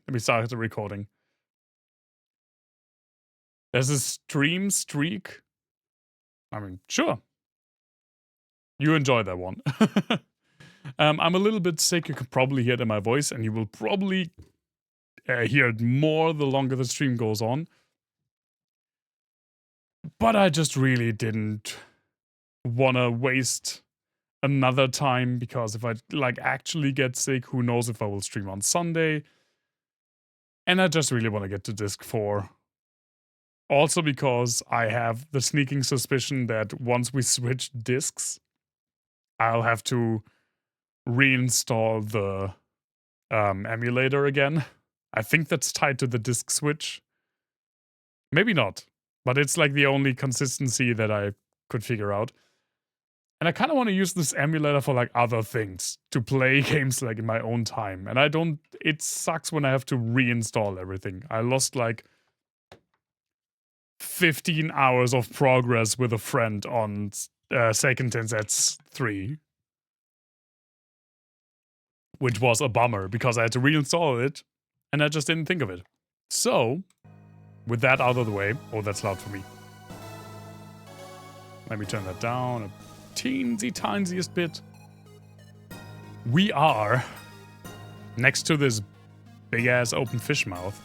Let me start the recording. There's a stream streak. I mean, sure. You enjoy that one. I'm a little bit sick. You can probably hear it in my voice, and you will probably hear it more the longer the stream goes on. But I just really didn't want to waste another time, because if I actually get sick, who knows if I will stream on Sunday. And I just really want to get to disc 4. Also because I have the sneaking suspicion that once we switch discs, I'll have to reinstall the emulator again. I think that's tied to the disc switch. Maybe not, but it's like the only consistency that I could figure out. And I kind of want to use this emulator for like other things, to play games like in my own time. And it sucks when I have to reinstall everything. I lost like 15 hours of progress with a friend on Seiken Densetsu 3. Which was a bummer, because I had to reinstall it, and I just didn't think of it. So, with that out of the way... Oh, that's loud for me. Let me turn that down a teensy-tiniest bit. We are next to this big-ass open fish mouth.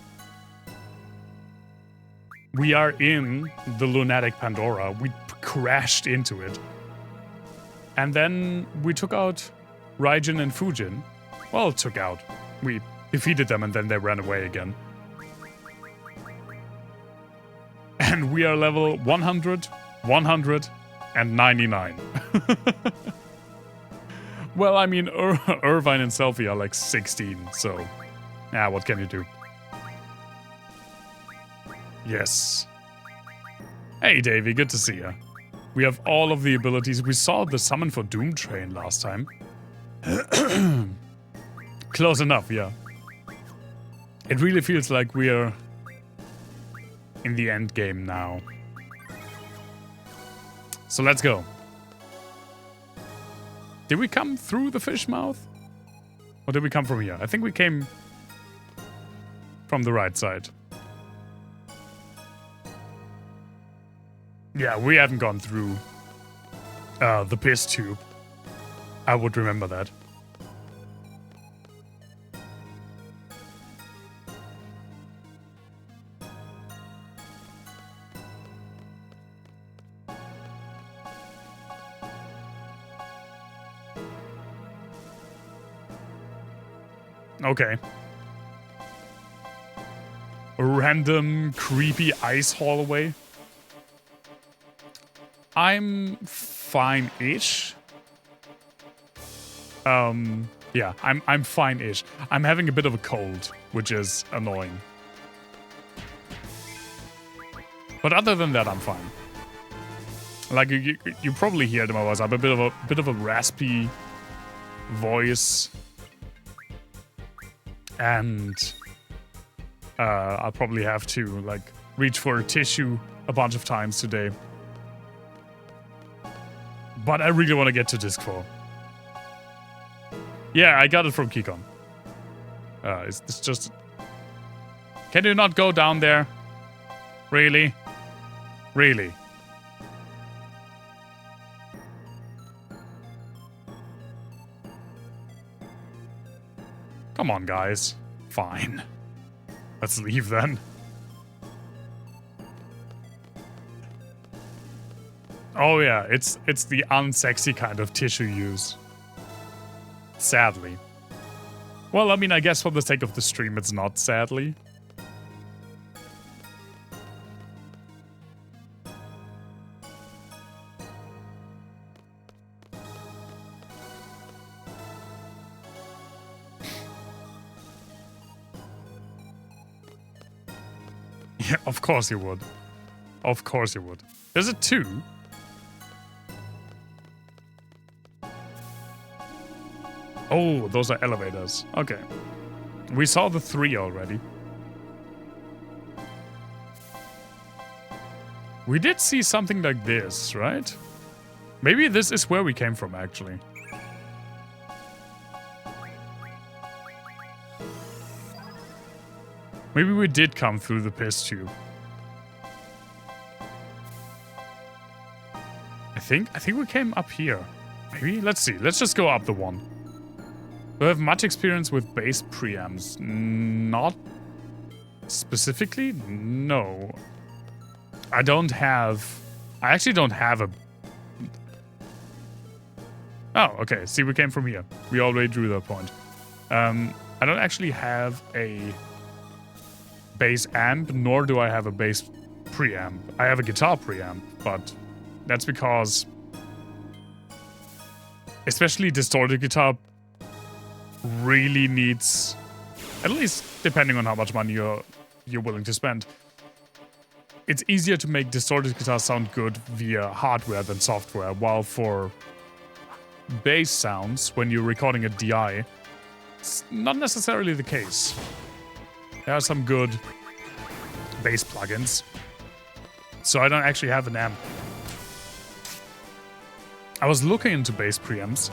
We are in the Lunatic Pandora. We crashed into it. And then we took out Raijin and Fujin. Well, took out. We defeated them and then they ran away again. And we are level 100, 100, and 99. Well, I mean, Irvine and Selfie are like 16, so... Yeah, what can you do? Yes. Hey, Davey, good to see ya. We have all of the abilities. We saw the Summon for Doom train last time. Close enough, yeah. It really feels like we're in the end game now. So let's go. Did we come through the fish mouth? Or did we come from here? I think we came from the right side. Yeah, we haven't gone through the piss tube. I would remember that. Okay. A random, creepy ice hallway. I'm fine-ish. Yeah, I'm fine-ish. I'm having a bit of a cold, which is annoying. But other than that, I'm fine. Like you probably hear it in my voice. I have a bit of a raspy voice. And I'll probably have to like reach for a tissue a bunch of times today. But I really want to get to disc 4. Yeah, I got it from Keycon. It's just... Can you not go down there? Really? Really? Come on, guys. Fine. Let's leave then. Oh yeah, it's the unsexy kind of tissue use. Sadly. Well, I mean, I guess for the sake of the stream, it's not sadly. Yeah, of course you would. Of course you would. Is it 2? Oh, those are elevators. Okay. We saw the 3 already. We did see something like this, right? Maybe this is where we came from, actually. Maybe we did come through the piss tube. I think we came up here. Maybe? Let's see. Let's just go up the one. Do I have much experience with bass preamps? Not specifically? No. I actually don't have a... Oh, okay. See, we came from here. We already drew that point. I don't actually have a bass amp, nor do I have a bass preamp. I have a guitar preamp, but that's because especially distorted guitar really needs, at least depending on how much money you're willing to spend, it's easier to make distorted guitar sound good via hardware than software, while for bass sounds, when you're recording a DI, it's not necessarily the case. There are some good bass plugins. So I don't actually have an amp. I was looking into bass preamps,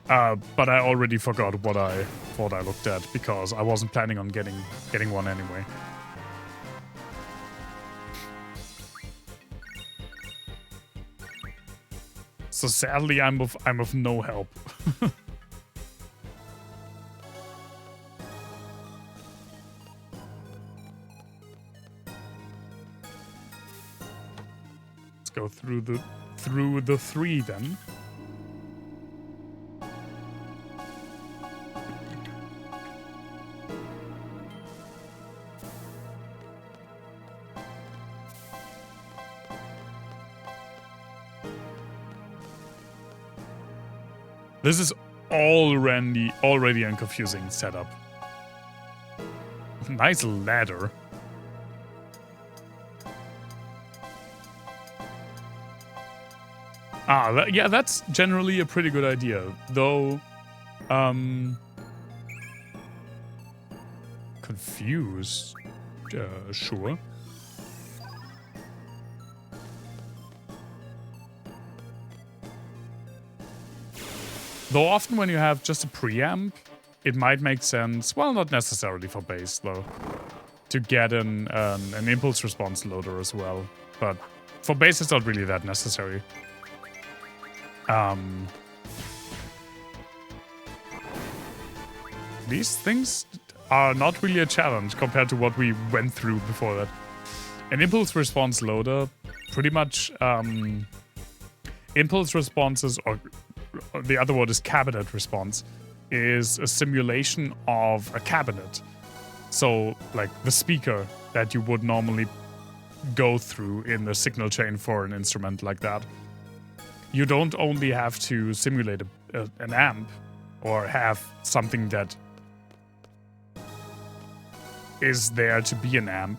but I already forgot what I thought I looked at because I wasn't planning on getting one anyway. So sadly, I'm of no help. Let's go through the 3 then. This is already a confusing setup. Nice ladder. Yeah, that's generally a pretty good idea. Though, confused. Sure. Though often when you have just a preamp, it might make sense, well, not necessarily for bass though, to get an impulse response loader as well. But for bass, it's not really that necessary. These things are not really a challenge compared to what we went through before that. An impulse response loader, pretty much, impulse responses, or the other word is cabinet response, is a simulation of a cabinet. So, like the speaker that you would normally go through in the signal chain for an instrument like that. You don't only have to simulate an amp or have something that is there to be an amp,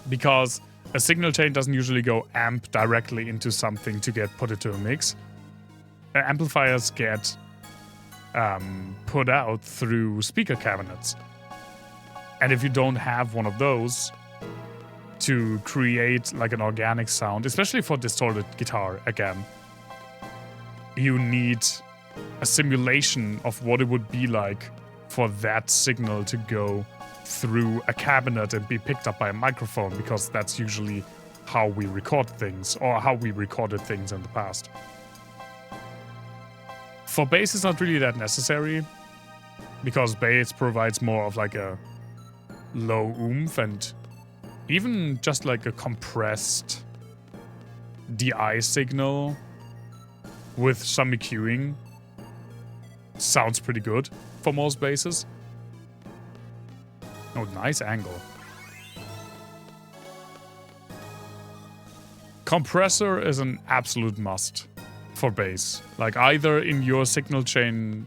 because a signal chain doesn't usually go amp directly into something to get put into a mix. Amplifiers get put out through speaker cabinets. And if you don't have one of those to create like an organic sound, especially for distorted guitar, again, you need a simulation of what it would be like for that signal to go through a cabinet and be picked up by a microphone, because that's usually how we record things, or how we recorded things in the past. For bass, it's not really that necessary, because bass provides more of like a low oomph and even just like a compressed DI signal with some EQing sounds pretty good for most basses. Oh, nice angle. Compressor is an absolute must for bass. Like either in your signal chain,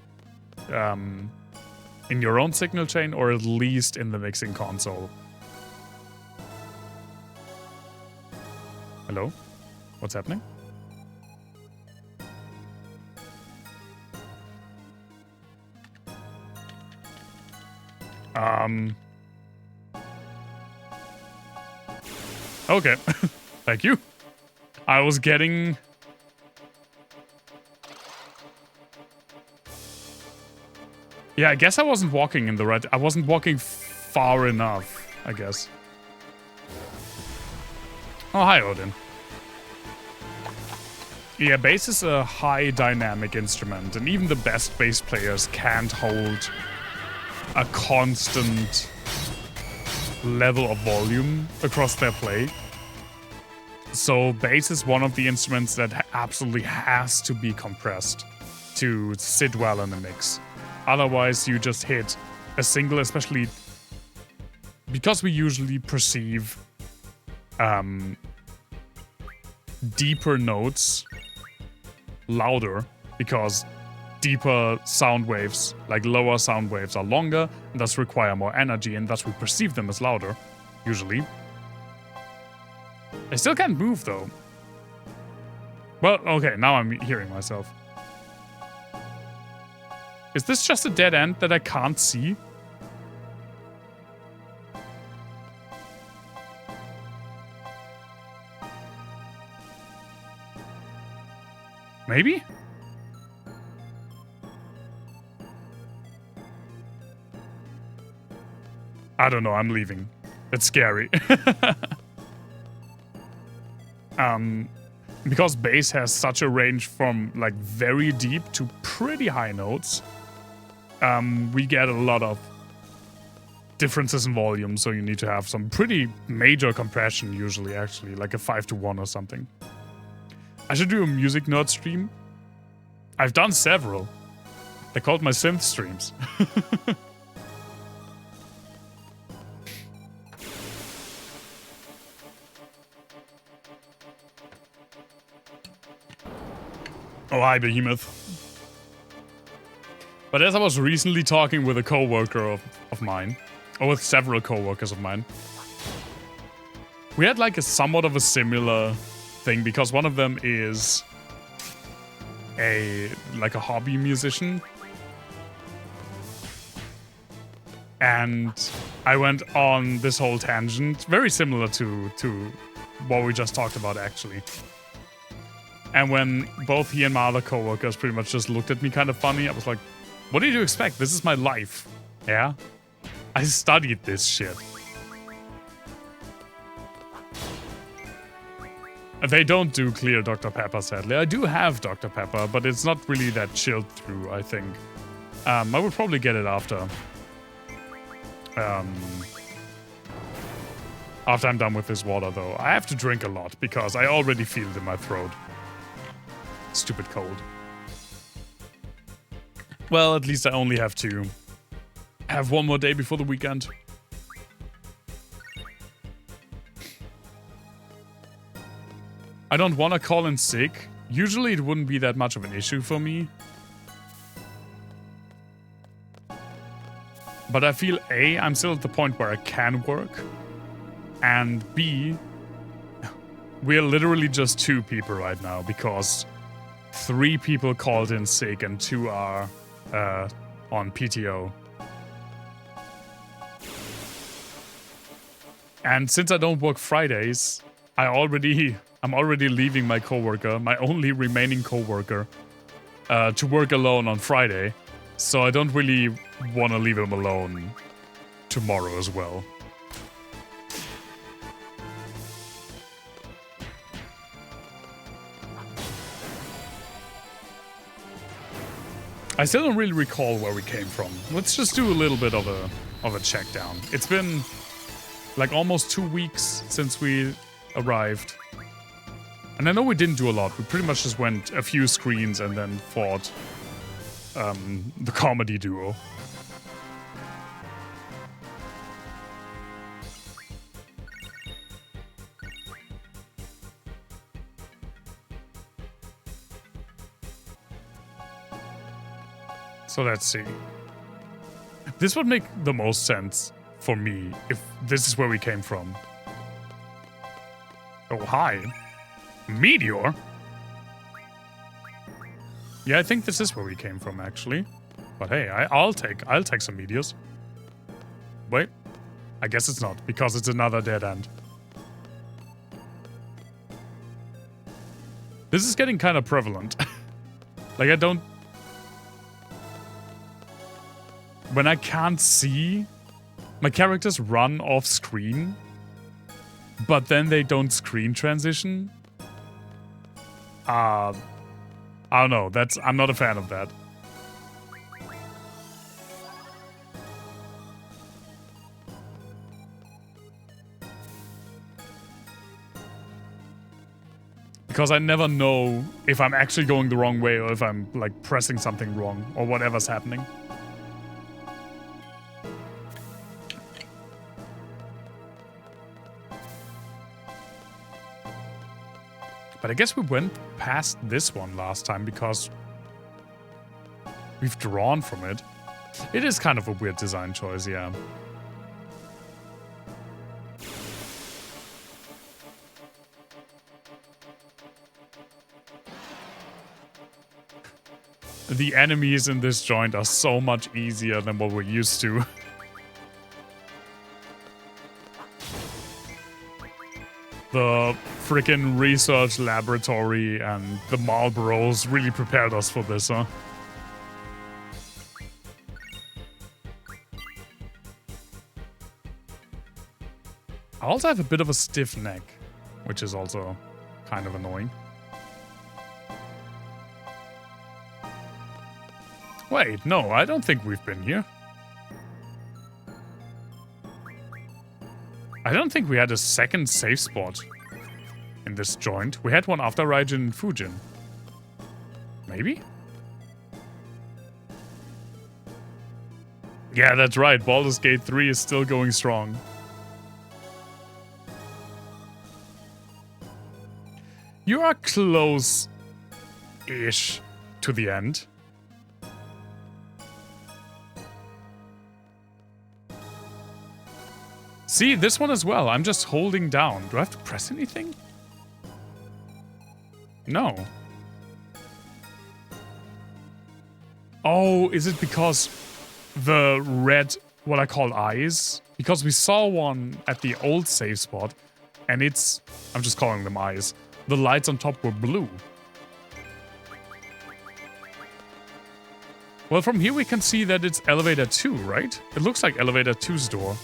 in your own signal chain, or at least in the mixing console. Hello? What's happening? Okay. Thank you. I was getting... Yeah, I guess I wasn't walking in the right... I wasn't walking far enough, I guess. Oh, hi, Odin. Yeah, bass is a high dynamic instrument, and even the best bass players can't hold a constant level of volume across their play. So bass is one of the instruments that absolutely has to be compressed to sit well in the mix. Otherwise, you just hit a single, especially because we usually perceive deeper notes louder, because deeper sound waves, like lower sound waves, are longer and thus require more energy, and thus we perceive them as louder, usually. I still can't move though. Well, okay, now I'm hearing myself. Is this just a dead end that I can't see? Maybe? I don't know, I'm leaving. It's scary. Because bass has such a range from like very deep to pretty high notes, we get a lot of differences in volume, so you need to have some pretty major compression usually, actually, like a 5:1 or something. I should do a music nerd stream. I've done several. They're called my synth streams. Oh, hi, Behemoth. But as I was recently talking with a coworker of mine, or with several coworkers of mine, we had like a somewhat of a similar thing, because one of them is a hobby musician. And I went on this whole tangent, very similar to what we just talked about, actually. And when both he and my other coworkers pretty much just looked at me kind of funny, I was like, what did you expect? This is my life. Yeah? I studied this shit. They don't do clear Dr. Pepper, sadly. I do have Dr. Pepper, but it's not really that chilled through, I think. I would probably get it after. After I'm done with this water, though. I have to drink a lot, because I already feel it in my throat. Stupid cold. Well, at least I only have to have one more day before the weekend. I don't want to call in sick. Usually it wouldn't be that much of an issue for me. But I feel A, I'm still at the point where I can work. And B, we're literally just 2 people right now, because 3 people called in sick and 2 are on PTO. And since I don't work Fridays, I'm already leaving my coworker, my only remaining coworker, to work alone on Friday. So I don't really want to leave him alone tomorrow as well. I still don't really recall where we came from. Let's just do a little bit of a check down. It's been like almost 2 weeks since we arrived. And I know we didn't do a lot. We pretty much just went a few screens and then fought the comedy duo. So let's see. This would make the most sense for me if this is where we came from. Oh, hi. Meteor? Yeah, I think this is where we came from, actually. But hey, I'll take some meteors. Wait. I guess it's not, because it's another dead end. This is getting kind of prevalent. Like, I don't... when I can't see, my characters run off screen, but then they don't screen transition. I don't know. I'm not a fan of that. Because I never know if I'm actually going the wrong way or if I'm like pressing something wrong or whatever's happening. But I guess we went past this one last time because we've drawn from it. It is kind of a weird design choice, yeah. The enemies in this joint are so much easier than what we're used to. The frickin' research laboratory and the Marlboros really prepared us for this, huh? I also have a bit of a stiff neck, which is also kind of annoying. Wait, no, I don't think we've been here. I don't think we had a second safe spot in this joint. We had one after Raijin and Fujin. Maybe? Yeah, that's right. Baldur's Gate 3 is still going strong. You are close-ish to the end. See, this one as well. I'm just holding down. Do I have to press anything? No. Oh, is it because the red, what I call eyes? Because we saw one at the old save spot, and it's... I'm just calling them eyes. The lights on top were blue. Well, from here we can see that it's elevator 2, right? It looks like elevator 2's door.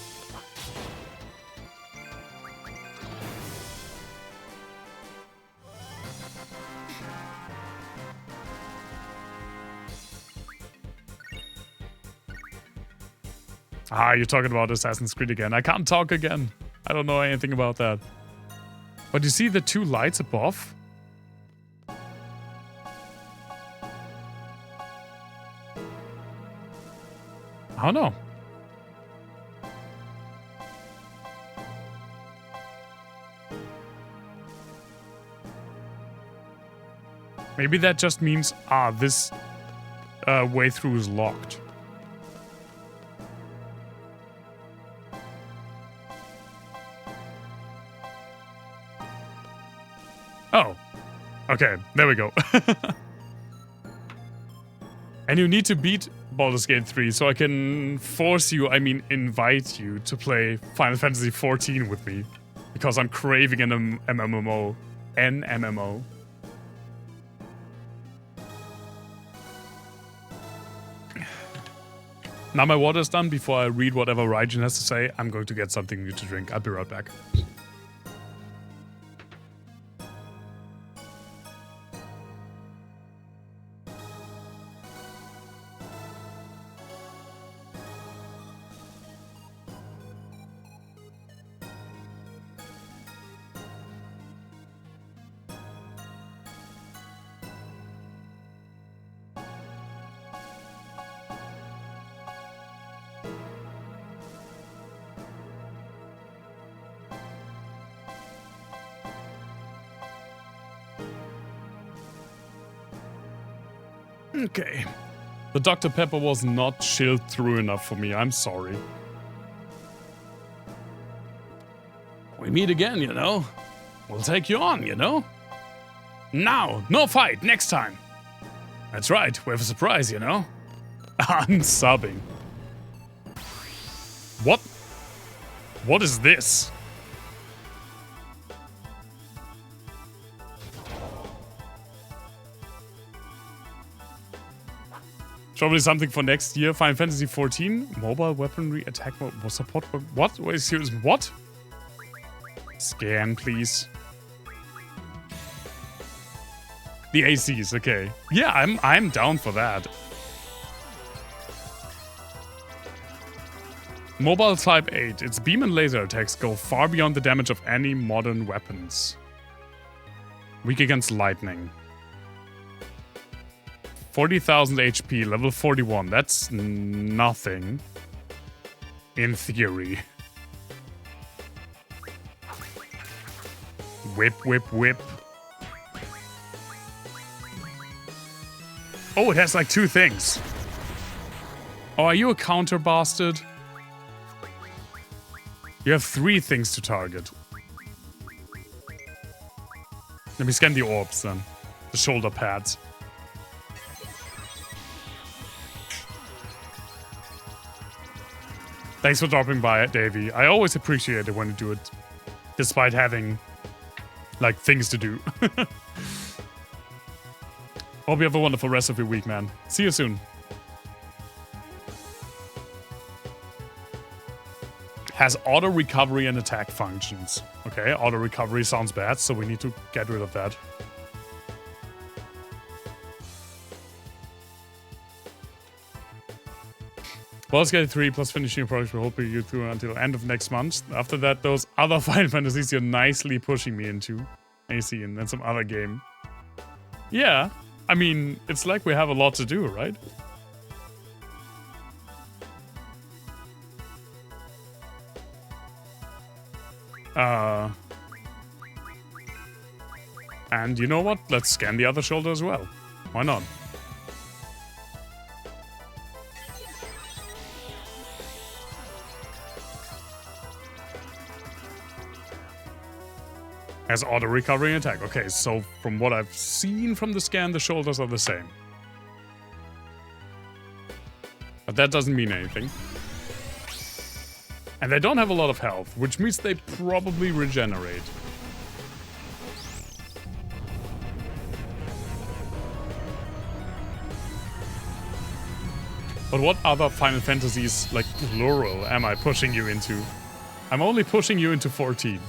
Ah, you're talking about Assassin's Creed again. I can't talk again. I don't know anything about that. But you see the two lights above? I don't know. Maybe that just means, this way through is locked. Oh, okay, there we go. And you need to beat Baldur's Gate 3 so I can force you, I mean invite you to play Final Fantasy XIV with me. Because I'm craving an MMO. An MMO. Now my water's done. Before I read whatever Raijin has to say, I'm going to get something new to drink. I'll be right back. Okay. The Dr. Pepper was not chilled through enough for me. I'm sorry. We meet again, you know. We'll take you on, you know. Now, no fight, next time. That's right, we have a surprise, you know. I'm sobbing. What? What is this? Probably something for next year. Final Fantasy XIV. Mobile weaponry attack mode. Support. What? Wait, serious? What? Scan, please. The ACs, okay. Yeah, I'm down for that. Mobile Type 8. Its beam and laser attacks go far beyond the damage of any modern weapons. Weak against lightning. 40,000 HP, level 41. That's nothing. In theory. Whip, whip, whip. Oh, it has like 2 things. Oh, are you a counter bastard? You have 3 things to target. Let me scan the orbs then. The shoulder pads. Thanks for dropping by, Davey. I always appreciate it when you do it. Despite having, like, things to do. Hope you have a wonderful rest of your week, man. See you soon. Has auto recovery and attack functions. Okay, auto recovery sounds bad, so we need to get rid of that. Baldur's Gate 3 plus finishing your project will help you through until end of next month. After that, those other Final Fantasies you're nicely pushing me into. I see, and then some other game. Yeah, I mean, it's like we have a lot to do, right? And you know what? Let's scan the other shoulder as well. Why not? Has auto recovery and attack. Okay, so from what I've seen from the scan, the shoulders are the same. But that doesn't mean anything. And they don't have a lot of health, which means they probably regenerate. But what other Final Fantasies, like plural, am I pushing you into? I'm only pushing you into 14.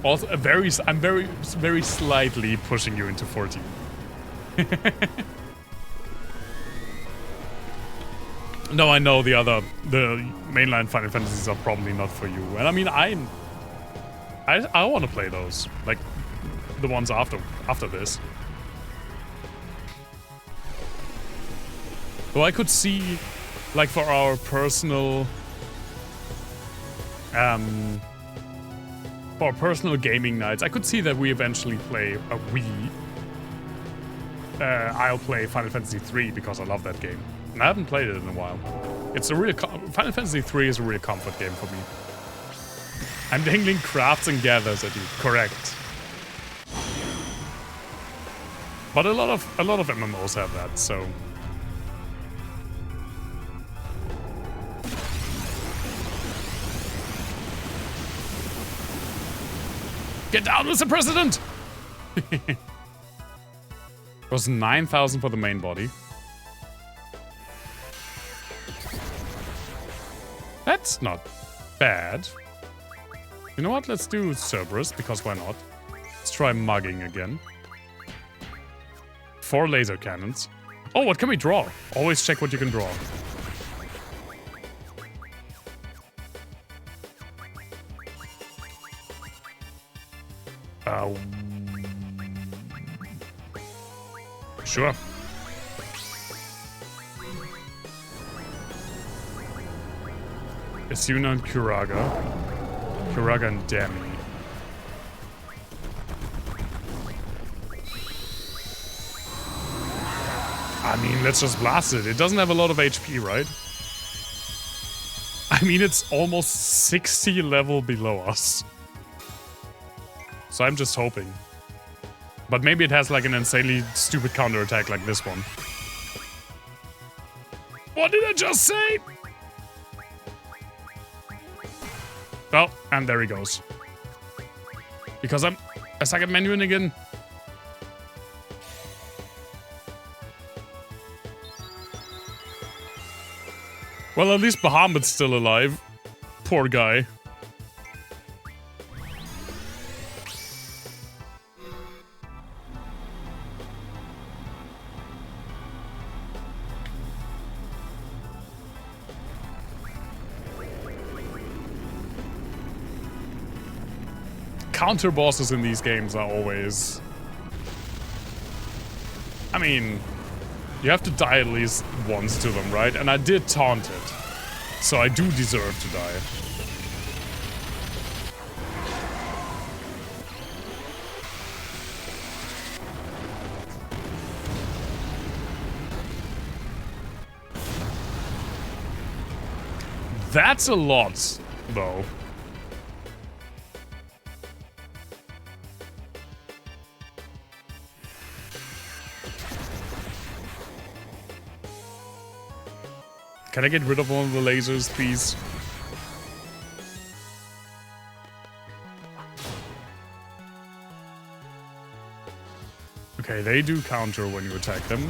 Also, I'm very slightly pushing you into 14. No, I know the mainline Final Fantasies are probably not for you. And I mean, I want to play those, like the ones after this. Though I could see, like for our personal, for personal gaming nights, I could see that we eventually play a Wii. I'll play Final Fantasy III because I love that game. And I haven't played it in a while. It's a real Final Fantasy III is a real comfort game for me. I'm dangling crafts and gathers at you. Correct. But a lot of MMOs have that, so. Get down, Mr. President! It was 9,000 for the main body. That's not bad. You know what? Let's do Cerberus, because why not? Let's try mugging again. 4 laser cannons. Oh, what can we draw? Always check what you can draw. Sure. Asuna and Kuraga. Kuraga and Demi. I mean, let's just blast it. It doesn't have a lot of HP, right? I mean, it's almost 60 level below us. So I'm just hoping. But maybe it has like an insanely stupid counterattack like this one. What did I just say? Well, and there he goes. Because I suck at menuing again. Well, at least Bahamut's still alive. Poor guy. Counter bosses in these games are always... I mean, you have to die at least once to them, right? And I did taunt it. So I do deserve to die. That's a lot, though. Can I get rid of one of the lasers, please? Okay, they do counter when you attack them.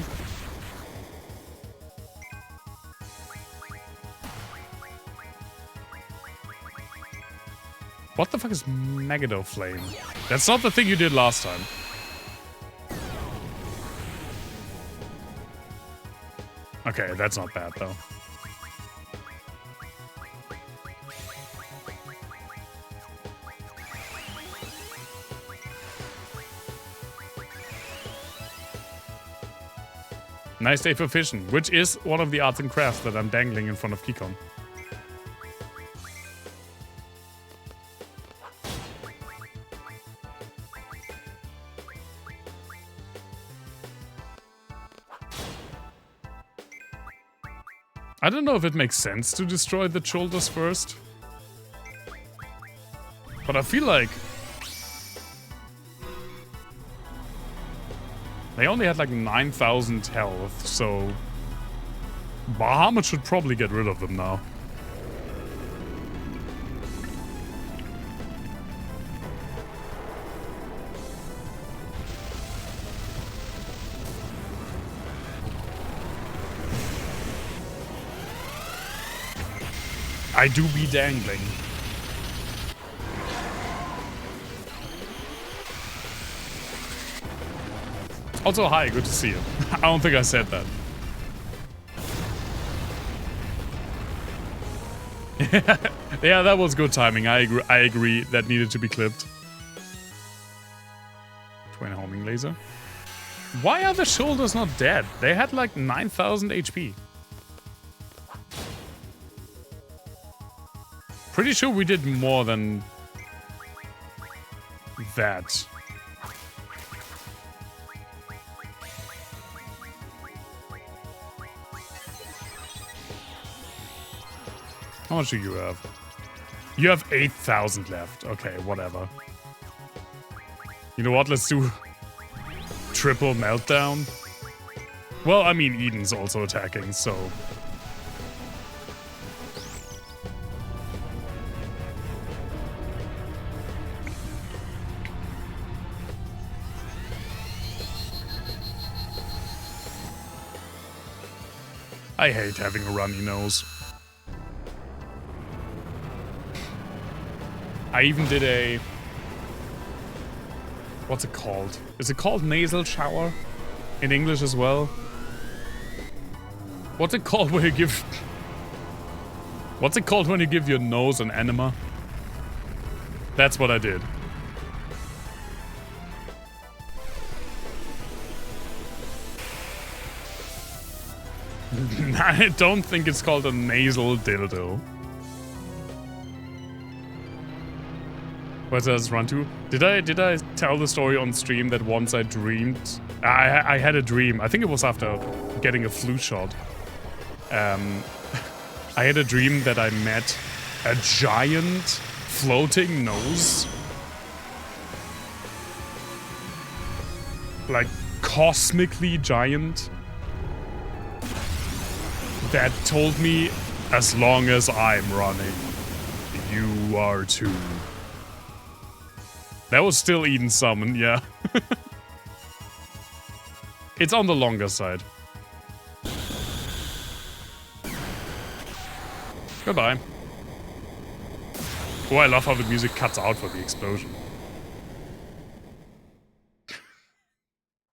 What the fuck is Megado Flame? That's not the thing you did last time. Okay, that's not bad though. Nice day for fishing, which is one of the arts and crafts that I'm dangling in front of Kikon. I don't know if it makes sense to destroy the shoulders first. But I feel like... they only had like 9,000 health, so... Bahamut should probably get rid of them now. I do be dangling. Also, hi, good to see you. I don't think I said that. Yeah, that was good timing. I agree. That needed to be clipped. Twin homing laser. Why are the shoulders not dead? They had like 9,000 HP. Pretty sure we did more than that. How much do you have? You have 8,000 left. Okay, whatever. You know what? Let's do triple meltdown. Well, I mean, Eden's also attacking, so... I hate having a runny nose. I even did a... what's it called? Is it called nasal shower? In English as well? What's it called when you give... what's it called when you give your nose an enema? That's what I did. I don't think it's called a nasal dildo. Where does this run to? Did I tell the story on stream that once I dreamed... I had a dream. I think it was after getting a flu shot. I had a dream that I met a giant floating nose. Like, cosmically giant. That told me, as long as I'm running, you are too. That was still Eden Summon, yeah. It's on the longer side. Goodbye. Oh, I love how the music cuts out for the explosion.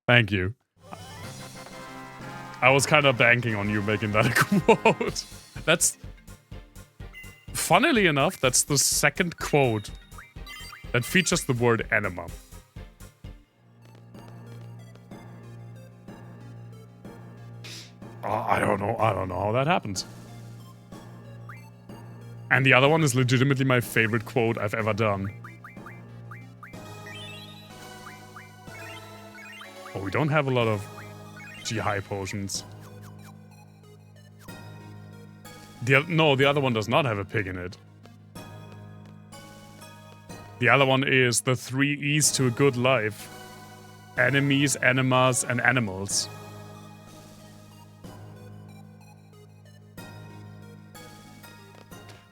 Thank you. I was kind of banking on you making that a quote. That's... Funnily enough, that's the second quote that features the word enema. I don't know how that happens. And the other one is legitimately my favorite quote I've ever done. Oh, we don't have a lot of G-high potions. No, the other one does not have a pig in it. The other one is the 3 E's to a good life. Enemies, enemas, and animals.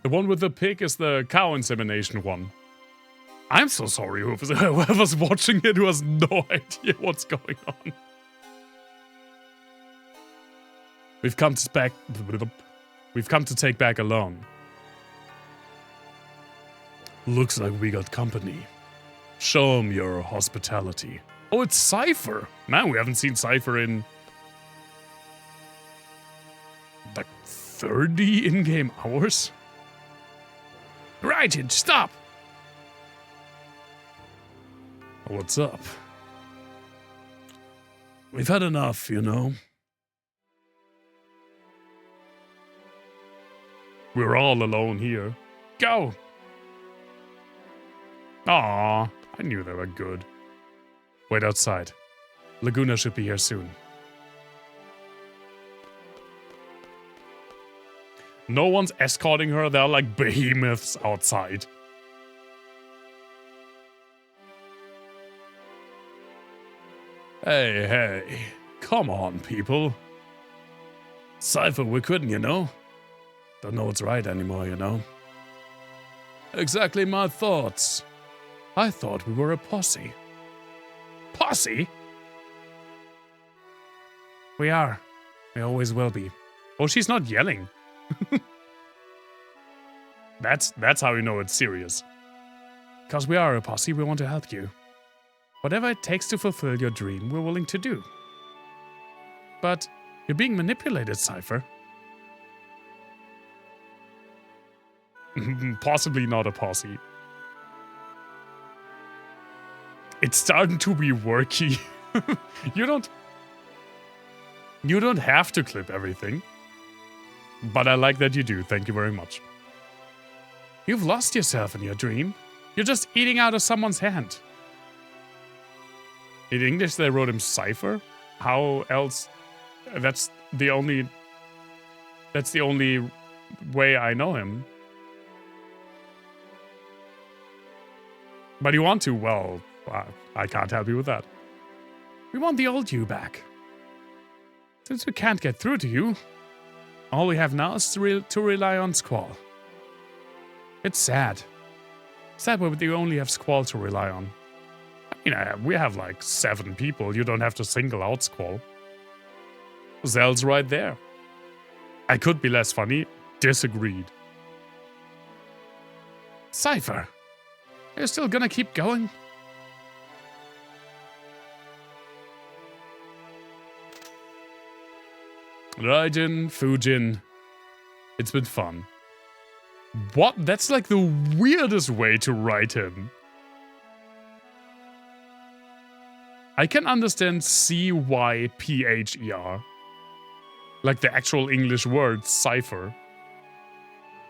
The one with the pig is the cow insemination one. I'm so sorry whoever's watching it who has no idea what's going on. We've come to take back alone. Looks like we got company. Show him your hospitality. Oh, it's Cypher. Man, we haven't seen Cypher in like 30 in-game hours. Right, stop. What's up? We've had enough, you know. We're all alone here. Go! Aww, I knew they were good. Wait outside. Laguna should be here soon. No one's escorting her, there are like behemoths outside. Hey, come on, people. Cypher, we're quitting, you know? Don't know what's right anymore, you know? Exactly my thoughts. I thought we were a posse. Posse? We are. We always will be. Oh, she's not yelling. That's how you know it's serious. Because we are a posse, we want to help you. Whatever it takes to fulfill your dream, we're willing to do. But you're being manipulated, Cypher. Possibly not a posse. It's starting to be worky. You don't have to clip everything. But I like that you do, thank you very much. You've lost yourself in your dream. You're just eating out of someone's hand. In English they wrote him Cypher. How else? That's the only way I know him. But you want to? Well, I can't help you with that. We want the old you back. Since we can't get through to you, all we have now is to rely on Squall. It's sad. Sad but you only have Squall to rely on. I mean, we have like 7 people. You don't have to single out Squall. Zell's right there. I could be less funny. Disagreed. Cypher, are you still gonna keep going? Raijin, Fujin. It's been fun. What? That's like the weirdest way to write him. I can understand C-Y-P-H-E-R. Like the actual English word, cipher.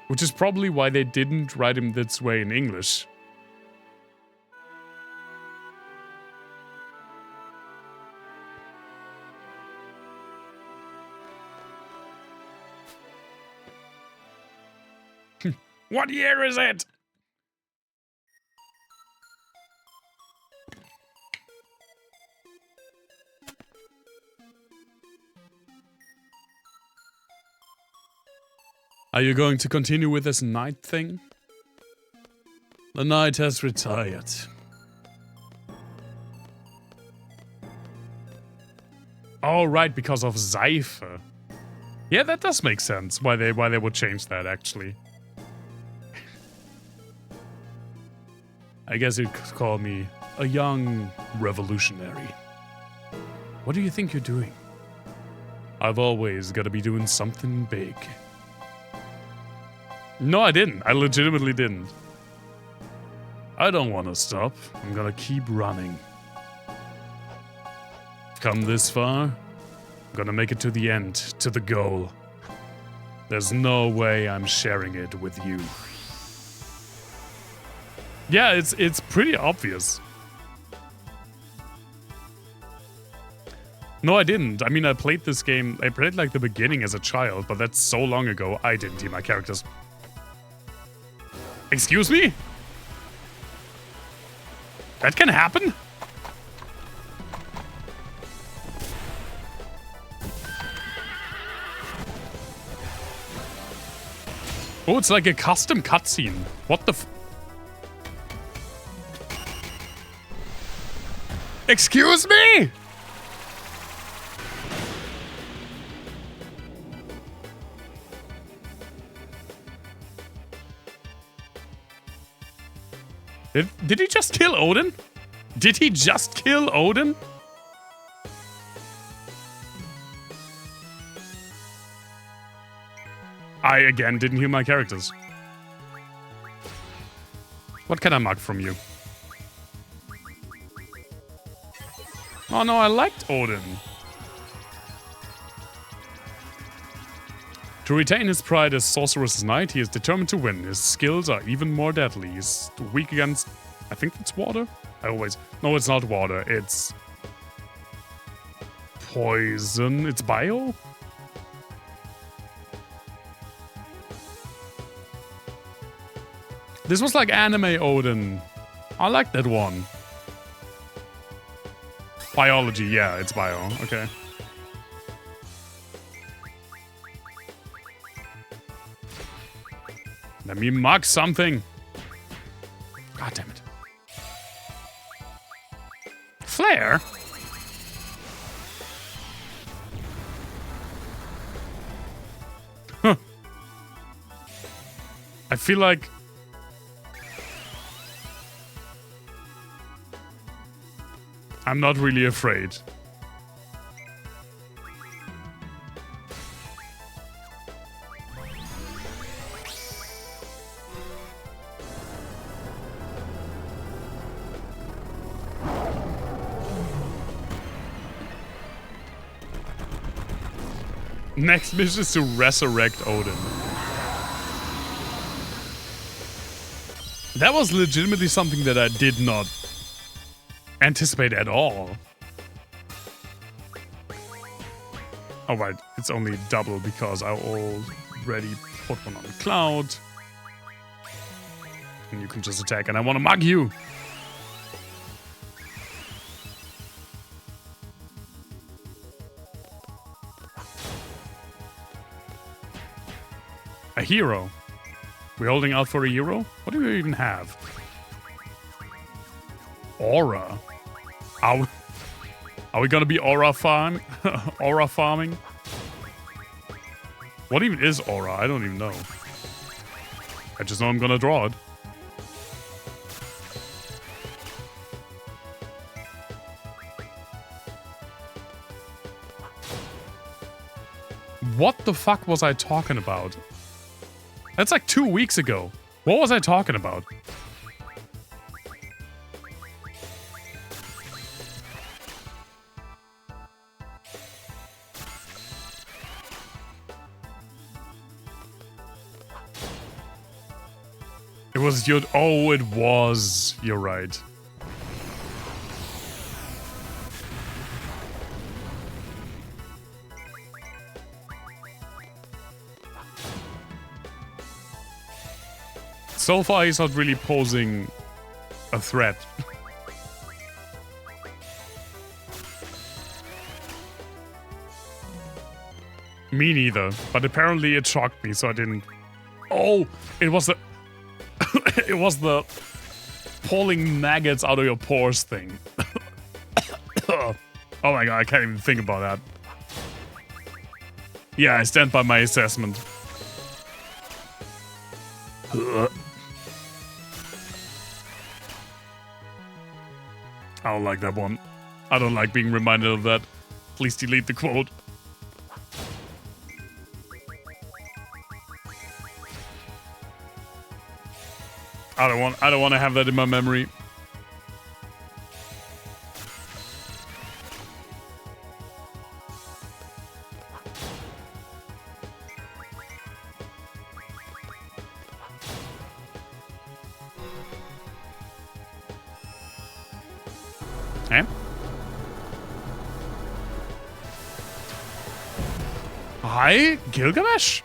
Which is probably why they didn't write him this way in English. What year is it? Are you going to continue with this knight thing? The knight has retired. Oh, right, because of Seife. Yeah, that does make sense. Why they would change that, actually. I guess you could call me a young revolutionary. What do you think you're doing? I've always got to be doing something big. No, I didn't. I legitimately didn't. I don't want to stop. I'm gonna keep running. Come this far, I'm gonna make it to the end, to the goal. There's no way I'm sharing it with you. Yeah, it's pretty obvious. No, I didn't. I mean, I played this game, I played like the beginning as a child, but that's so long ago, I didn't hear my characters. Excuse me? That can happen? Oh, it's like a custom cutscene. What the f- Excuse me? Did he just kill Odin? Did he just kill Odin? I, again, didn't hear my characters. What can I mug from you? Oh no, I liked Odin. To retain his pride as Sorcerer's Knight, he is determined to win. His skills are even more deadly. He's weak against... I think it's water? No, it's not water. It's... poison. It's bio? This was like anime Odin. I like that one. Biology, yeah, it's bio. Okay. Let me mug something. God damn it. Flare? Huh. I feel like... I'm not really afraid. Next mission is to resurrect Odin. That was legitimately something that I did not anticipate at all. Oh right, it's only double because I already put one on the cloud. And you can just attack and I want to mug you. A hero. We're holding out for a hero? What do we even have? Aura. Are we gonna be aura farm? Aura farming? What even is aura? I don't even know. I just know I'm gonna draw it. What the fuck was I talking about? That's like 2 weeks ago. What was I talking about? It was your... Oh, it was. You're right. So far, he's not really posing a threat. Me neither. But apparently it shocked me, so I didn't... Oh! It was the... it was the... pulling maggots out of your pores thing. Oh my god, I can't even think about that. Yeah, I stand by my assessment. I don't like that one. I don't like being reminded of that. Please delete the quote. I don't want to have that in my memory. Eh? Hi, Gilgamesh?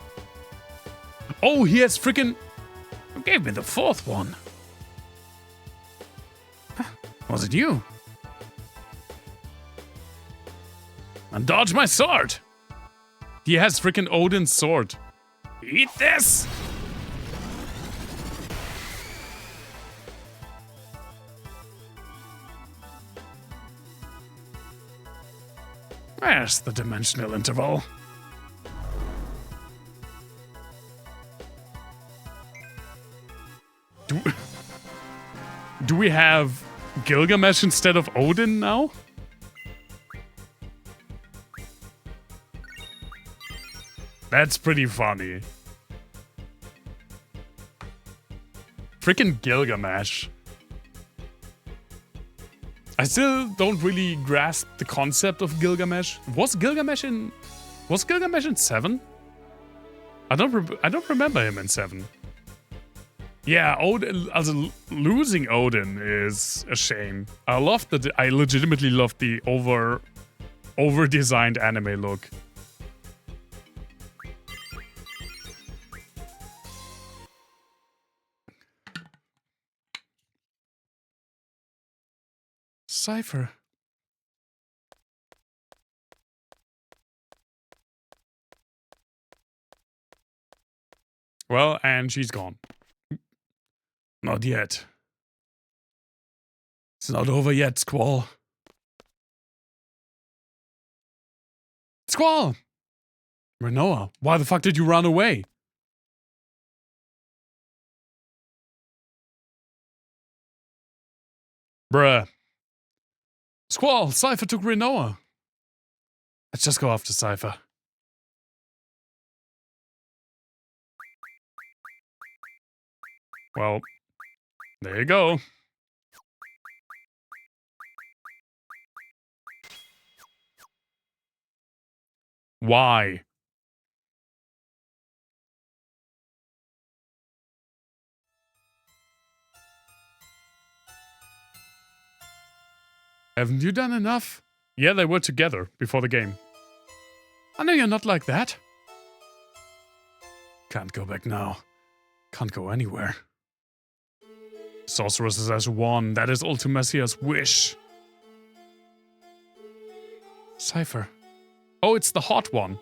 Oh, he has freaking... gave me the fourth one. Was it you? And dodge my sword. He has freaking Odin's sword. Eat this! Where's the dimensional interval? Do we have Gilgamesh instead of Odin now? That's pretty funny. Freaking Gilgamesh. I still don't really grasp the concept of Gilgamesh. Was Gilgamesh in 7? I don't remember him in 7. Yeah, Odin, losing Odin is a shame. I legitimately love the over designed anime look. Cypher. Well, and she's gone. Not yet. It's not over yet, Squall. Squall! Renoa, why the fuck did you run away? Bruh. Squall, Cypher took Renoa. Let's just go after Cypher. Well, there you go. Why? Haven't you done enough? Yeah, they were together before the game. I know you're not like that. Can't go back now. Can't go anywhere. Sorceress has won. That is Ultimecia's wish. Cypher. Oh, it's the hot one.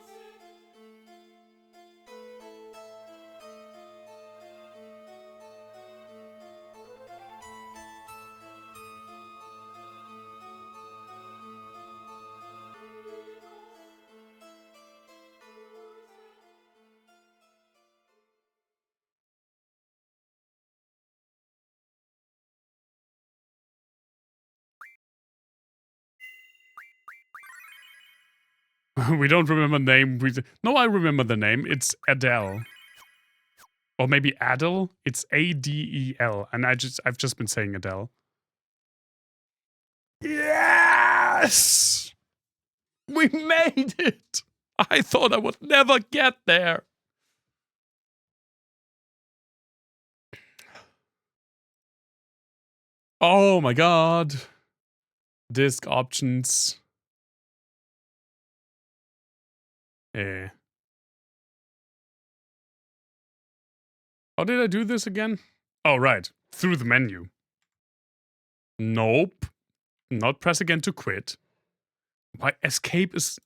We don't remember the name. No, I remember the name. It's Adele. Or maybe Adele. It's Adel. And I've just been saying Adele. Yes! We made it! I thought I would never get there. Oh my god. Disk options. Eh. How did I do this again? Oh, right. Through the menu. Nope. Not press again to quit. Why escape is...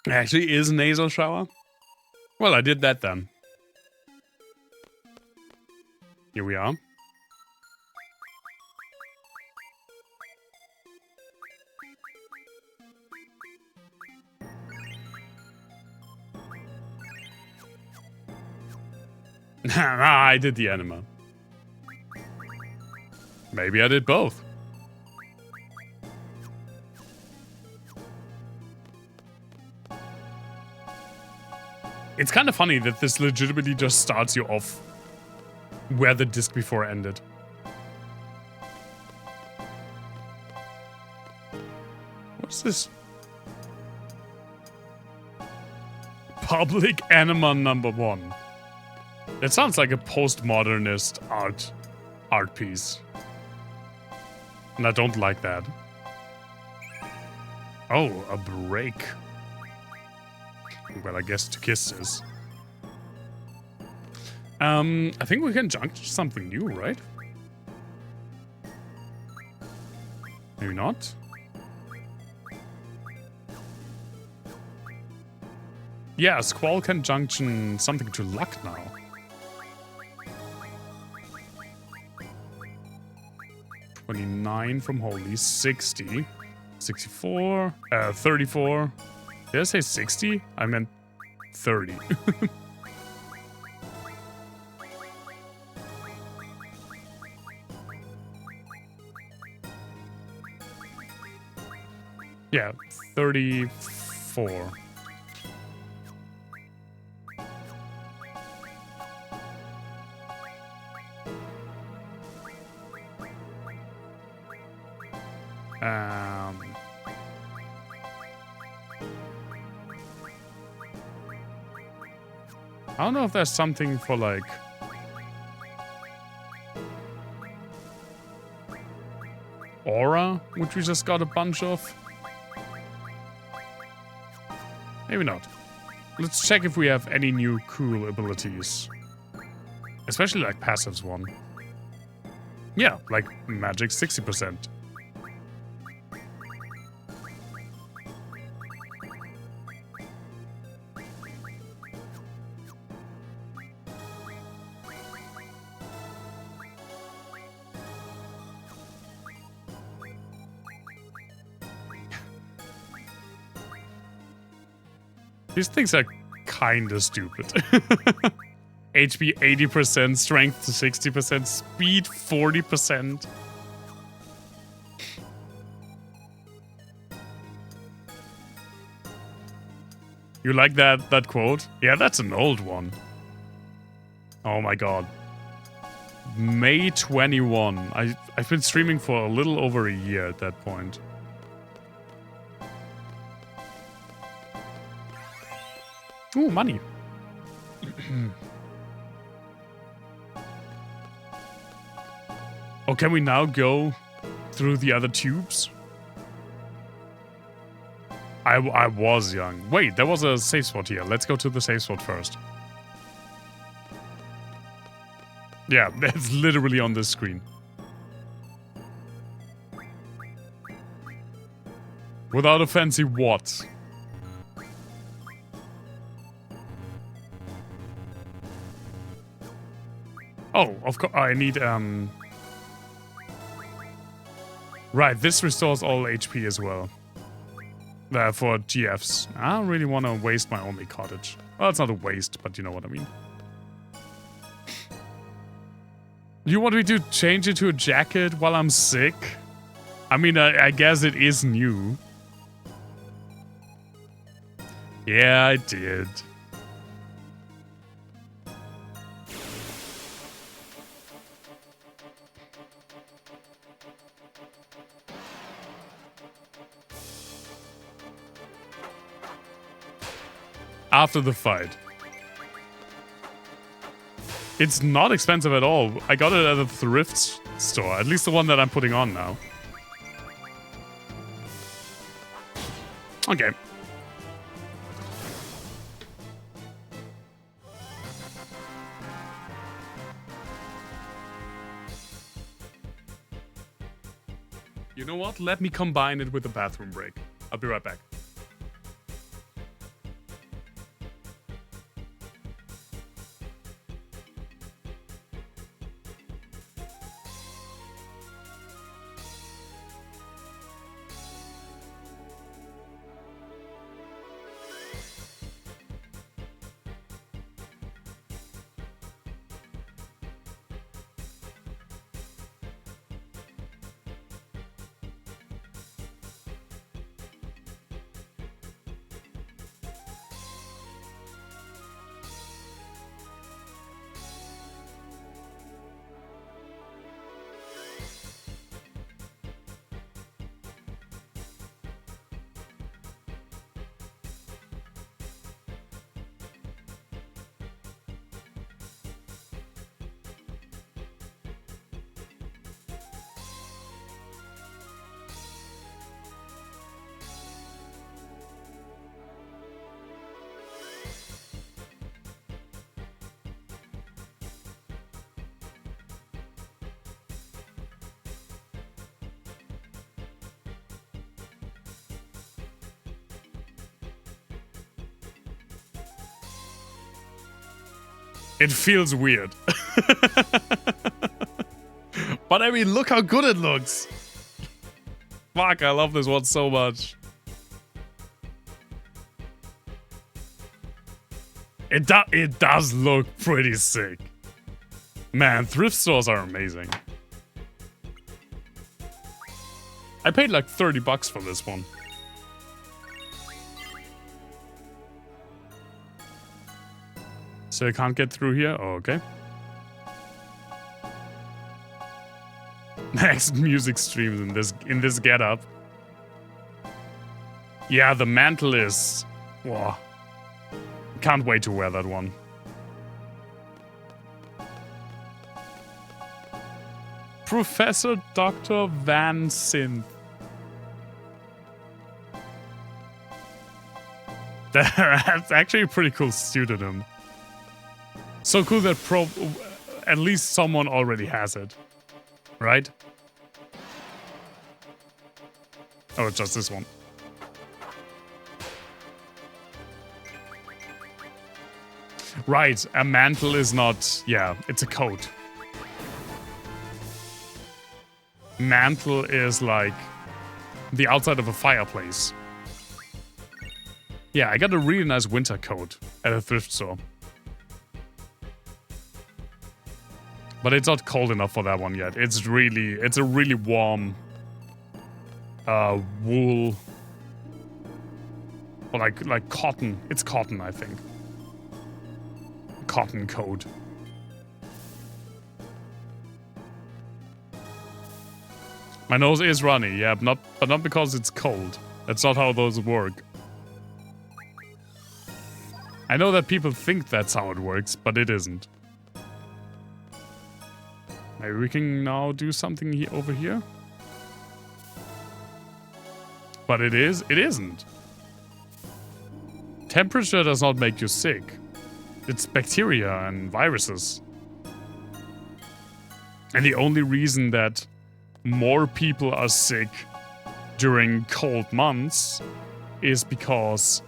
Actually, is nasal shower? Well, I did that then. Here we are. I did the anima. Maybe I did both. It's kind of funny that this legitimately just starts you off where the disc before ended. What's this? Public Anima #1. It sounds like a postmodernist art piece. And I don't like that. Oh, a break. Well, I guess to kisses. I think we can jump to something new, right? Maybe not. Yeah, Squall can junction something to luck now. $29 from Holy, 60, 64, 34. Did I say 60? I meant 30. Yeah, 34. I don't know if there's something for like aura, which we just got a bunch of. Maybe not. Let's check if we have any new cool abilities. Especially like passives one. Yeah, like magic 60%. These things are kinda stupid. HP 80%, strength to 60%, speed 40%. You like that quote? Yeah, that's an old one. Oh my god. May 21. I've been streaming for a little over a year at that point. Ooh, money. Oh, can we now go through the other tubes? I was young. Wait, there was a safe spot here. Let's go to the safe spot first. Yeah, that's literally on this screen. Without a fancy what? Oh, of course, I need, Right, this restores all HP as well. For GFs. I don't really want to waste my only cottage. Well, it's not a waste, but you know what I mean. You want me to change it to a jacket while I'm sick? I mean, I guess it is new. Yeah, I did. After the fight. It's not expensive at all. I got it at a thrift store. At least the one that I'm putting on now. Okay. You know what? Let me combine it with the bathroom break. I'll be right back. It feels weird. But I mean, look how good it looks. Fuck, I love this one so much. It does look pretty sick. Man, thrift stores are amazing. I paid like 30 bucks for this one. So I can't get through here? Oh, okay. Next music streams in this getup. Yeah, the mantle is... Whoa. Can't wait to wear that one. Professor Dr. Van Synth. That's actually a pretty cool pseudonym. So cool that at least someone already has it. Right? Oh, it's just this one. Right, a mantle is not... Yeah, it's a coat. Mantle is like the outside of a fireplace. Yeah, I got a really nice winter coat at a thrift store. But it's not cold enough for that one yet. It's a really warm wool, or like cotton. It's cotton, I think. Cotton coat. My nose is runny, yeah, but not because it's cold. That's not how those work. I know that people think that's how it works, but it isn't. Maybe we can now do something over here? But it isn't. Temperature does not make you sick. It's bacteria and viruses. And the only reason that more people are sick during cold months is because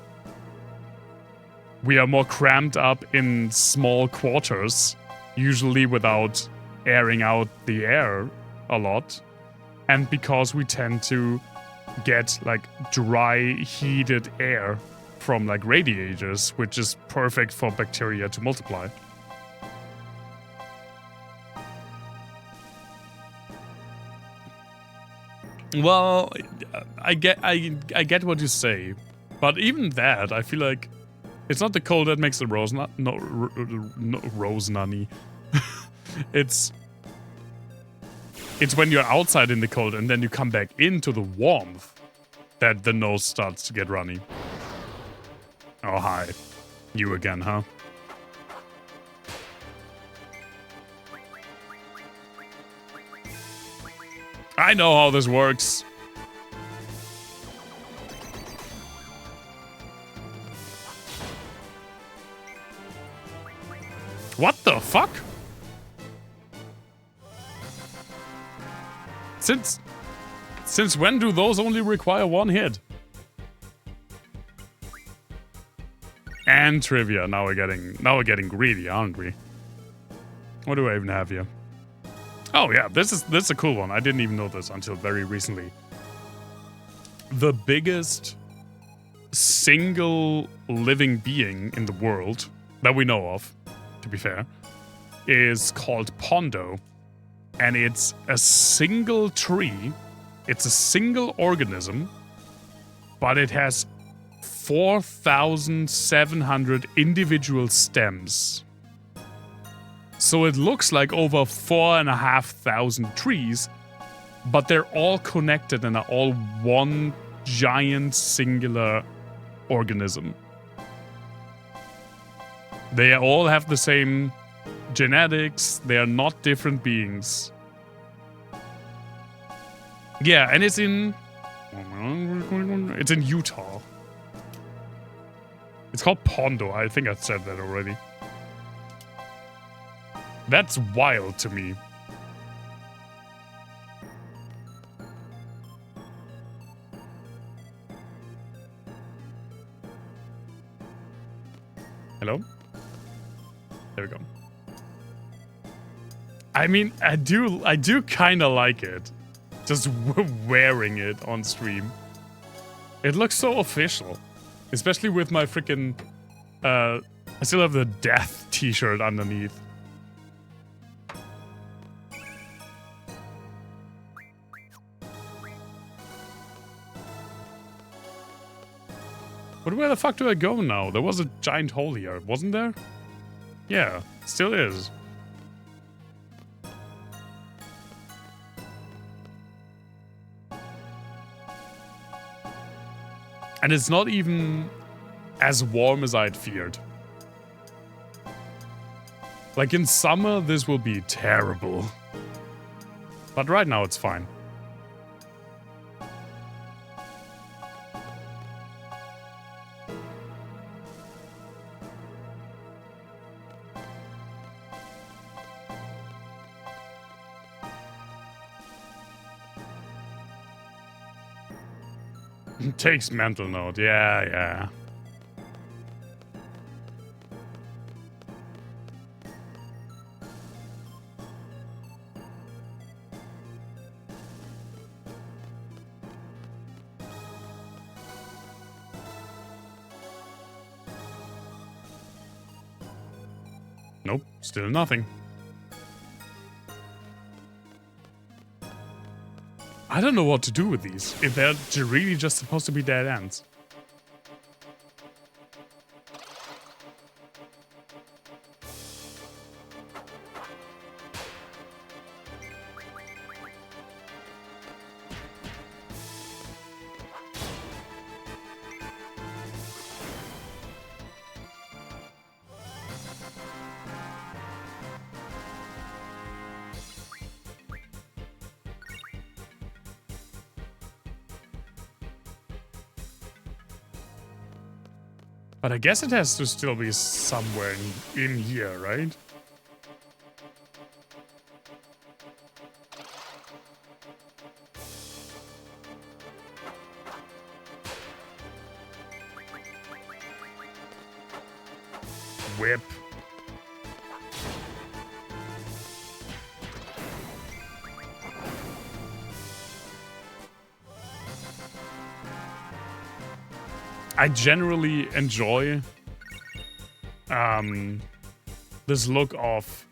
we are more cramped up in small quarters, usually without airing out the air a lot, and because we tend to get like dry, heated air from like radiators, which is perfect for bacteria to multiply. Well, I get what you say, but even that, I feel like it's not the cold that makes the rose rose nunny. It's when you're outside in the cold and then you come back into the warmth that the nose starts to get runny. Oh, hi. You again, huh? I know how this works. What the fuck? Since when do those only require one hit? And trivia. Now we're getting greedy, aren't we? What do I even have here? Oh yeah, this is a cool one. I didn't even know this until very recently. The biggest single living being in the world that we know of, to be fair, is called Pondo. And it's a single tree, it's a single organism, but it has 4,700 individual stems. So it looks like over 4,500 trees, but they're all connected and are all one giant singular organism. They all have the same genetics, they are not different beings. Yeah, and it's in Utah. It's called Pondo. I think I said that already. That's wild to me. Hello? There we go. I mean, I do kind of like it. Just wearing it on stream. It looks so official. Especially with my freaking, I still have the death t-shirt underneath. But where the fuck do I go now? There was a giant hole here, wasn't there? Yeah, still is. And it's not even as warm as I'd feared. Like in summer, this will be terrible. But right now, it's fine. Takes mental note, yeah. Nope, still nothing. I don't know what to do with these, if they're really just supposed to be dead ends. But I guess it has to still be somewhere in here, right? Whip. I generally enjoy this look of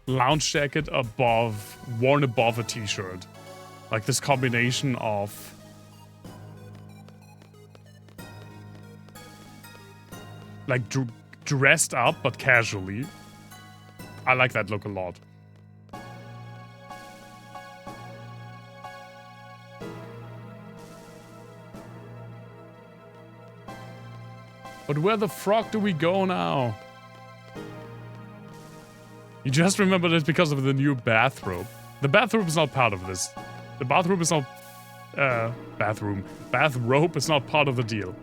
lounge jacket worn above a t-shirt. Like this combination of like dressed up but casually. I like that look a lot. But where the fuck do we go now? You just remembered it because of the new bathrobe. The bathrobe is not part of this. The bathrobe is not... bathrobe is not part of the deal.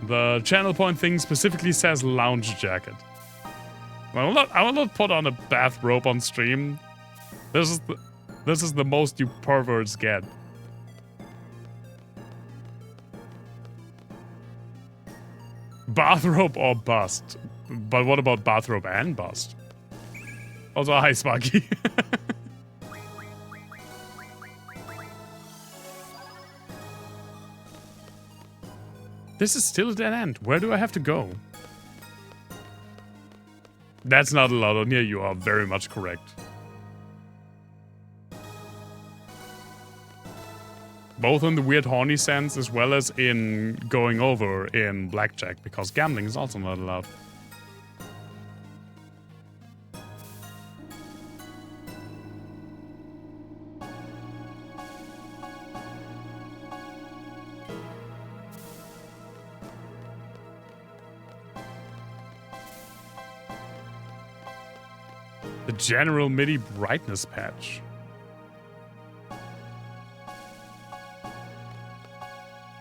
The channel point thing specifically says lounge jacket. I will not put on a bathrobe on stream. This is the most you perverts get. Bathrobe or bust? But what about bathrobe and bust? Also, hi, Sparky. This is still a dead end. Where do I have to go? That's not allowed on here. You are very much correct. Both in the weird horny sense as well as in going over in blackjack, because gambling is also not allowed. The general MIDI brightness patch.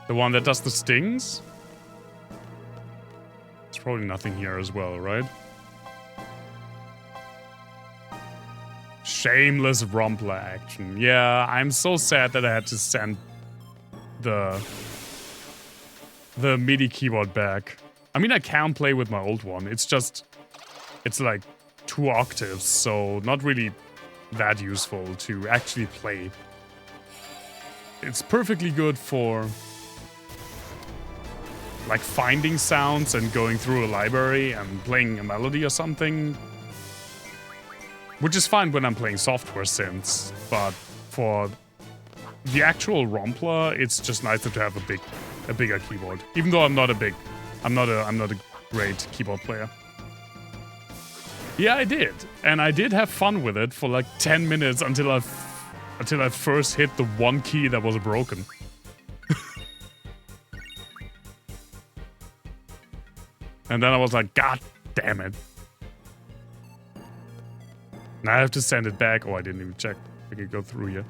The one that does the stings? There's probably nothing here as well, right? Shameless Rumpler action. Yeah, I'm so sad that I had to send the MIDI keyboard back. I mean, I can play with my old one. It's just... It's like 2 octaves, so not really that useful to actually play. It's perfectly good for like finding sounds and going through a library and playing a melody or something, which is fine when I'm playing software synths, but for the actual rompler, it's just nicer to have a bigger keyboard. Even though I'm not a great keyboard player. Yeah, I did, and I did have fun with it for like 10 minutes until I first hit the one key that was broken. And then I was like, God damn it. Now I have to send it back. Oh, I didn't even check. I could go through here.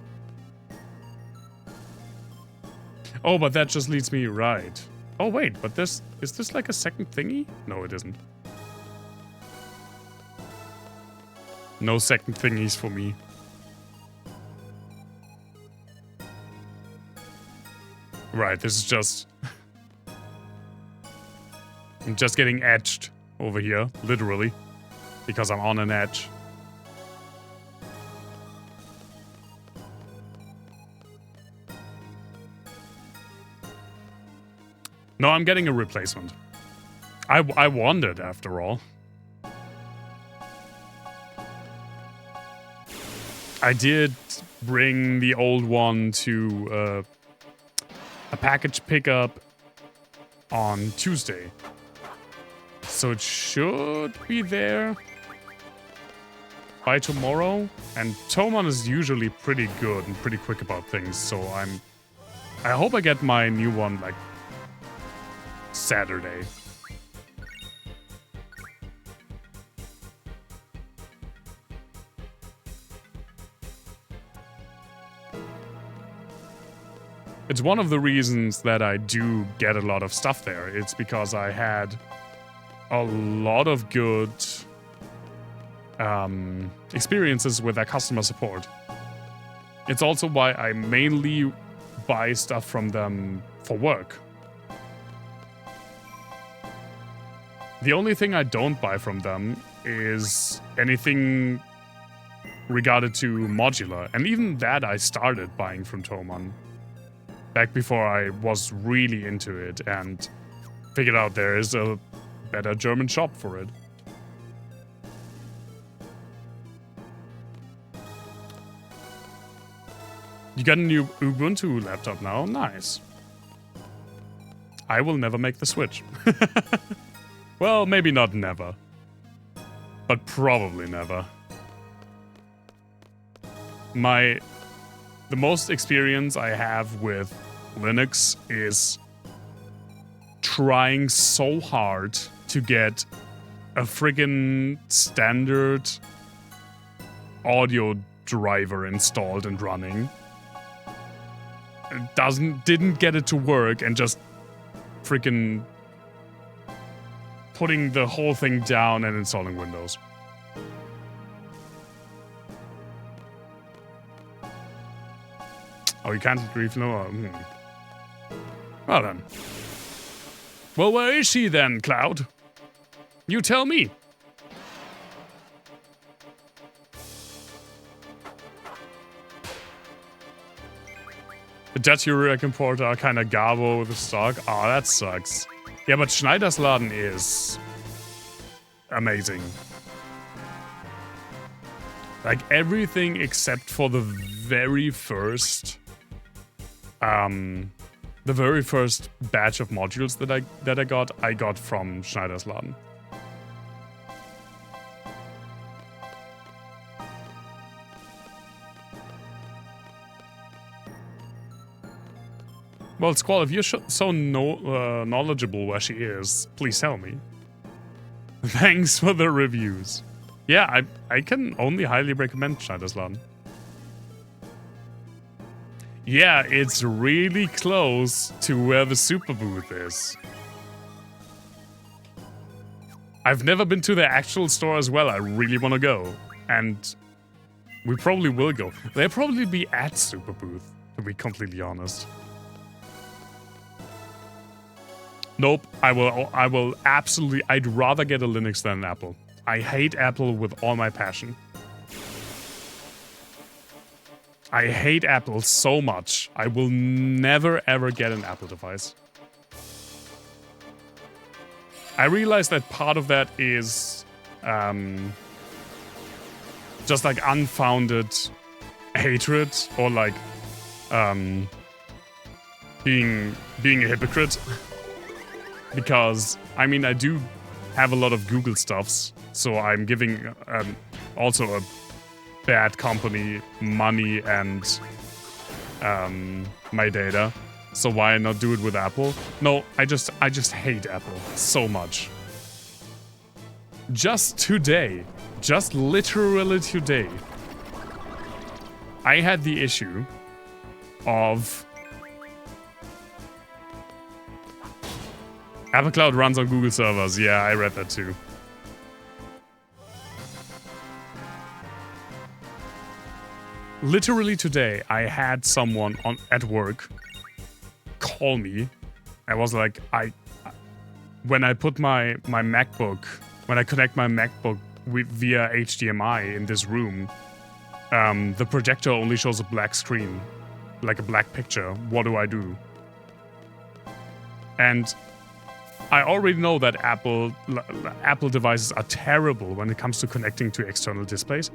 Oh, but that just leads me right. Oh, wait, but is this like a second thingy? No, it isn't. No second thingies for me. Right, this is just... I'm just getting edged over here, literally. Because I'm on an edge. No, I'm getting a replacement. I wondered, after all. I did bring the old one to a package pickup on Tuesday. So it should be there by tomorrow. And Tomon is usually pretty good and pretty quick about things, so I hope I get my new one like Saturday. It's one of the reasons that I do get a lot of stuff there. It's because I had a lot of good experiences with their customer support. It's also why I mainly buy stuff from them for work. The only thing I don't buy from them is anything regarded to modular. And even that I started buying from Tomon back before I was really into it and figured out there is a better German shop for it. You got a new Ubuntu laptop now? Nice. I will never make the switch. Well, maybe not never. But probably never. The most experience I have with Linux is trying so hard to get a friggin' standard audio driver installed and running. Didn't get it to work and just friggin' putting the whole thing down and installing Windows. Oh, you can't retrieve no. Well then. Well, where is she then, Cloud? You tell me. The Dutch Eureka importer are kinda garbo with the stock. Oh, that sucks. Yeah, but Schneidersladen is amazing. Like everything except for the very first batch of modules that I got from Schneidersladen. Well, Squall, if you're so knowledgeable where she is, please tell me. Thanks for the reviews. Yeah, I can only highly recommend Schneidersladen. Yeah, it's really close to where the super booth is. I've never been to the actual store as well. I really want to go. And we probably will go. They'll probably be at super booth, to be completely honest. Nope, I will absolutely, I'd rather get a Linux than an Apple. I hate Apple with all my passion. I hate Apple so much. I will never ever get an Apple device. I realize that part of that is just like unfounded hatred or like being a hypocrite. Because I mean, I do have a lot of Google stuffs, so I'm giving also a bad company money and my data. So why not do it with Apple? No, I just hate Apple so much. Just today, just literally today, I had the issue of Apple Cloud runs on Google servers. Yeah, I read that too. Literally today, I had someone at work call me. I was like, when I put my MacBook, when I connect my MacBook via HDMI in this room, the projector only shows a black screen, like a black picture. What do I do? And I already know that Apple devices are terrible when it comes to connecting to external displays.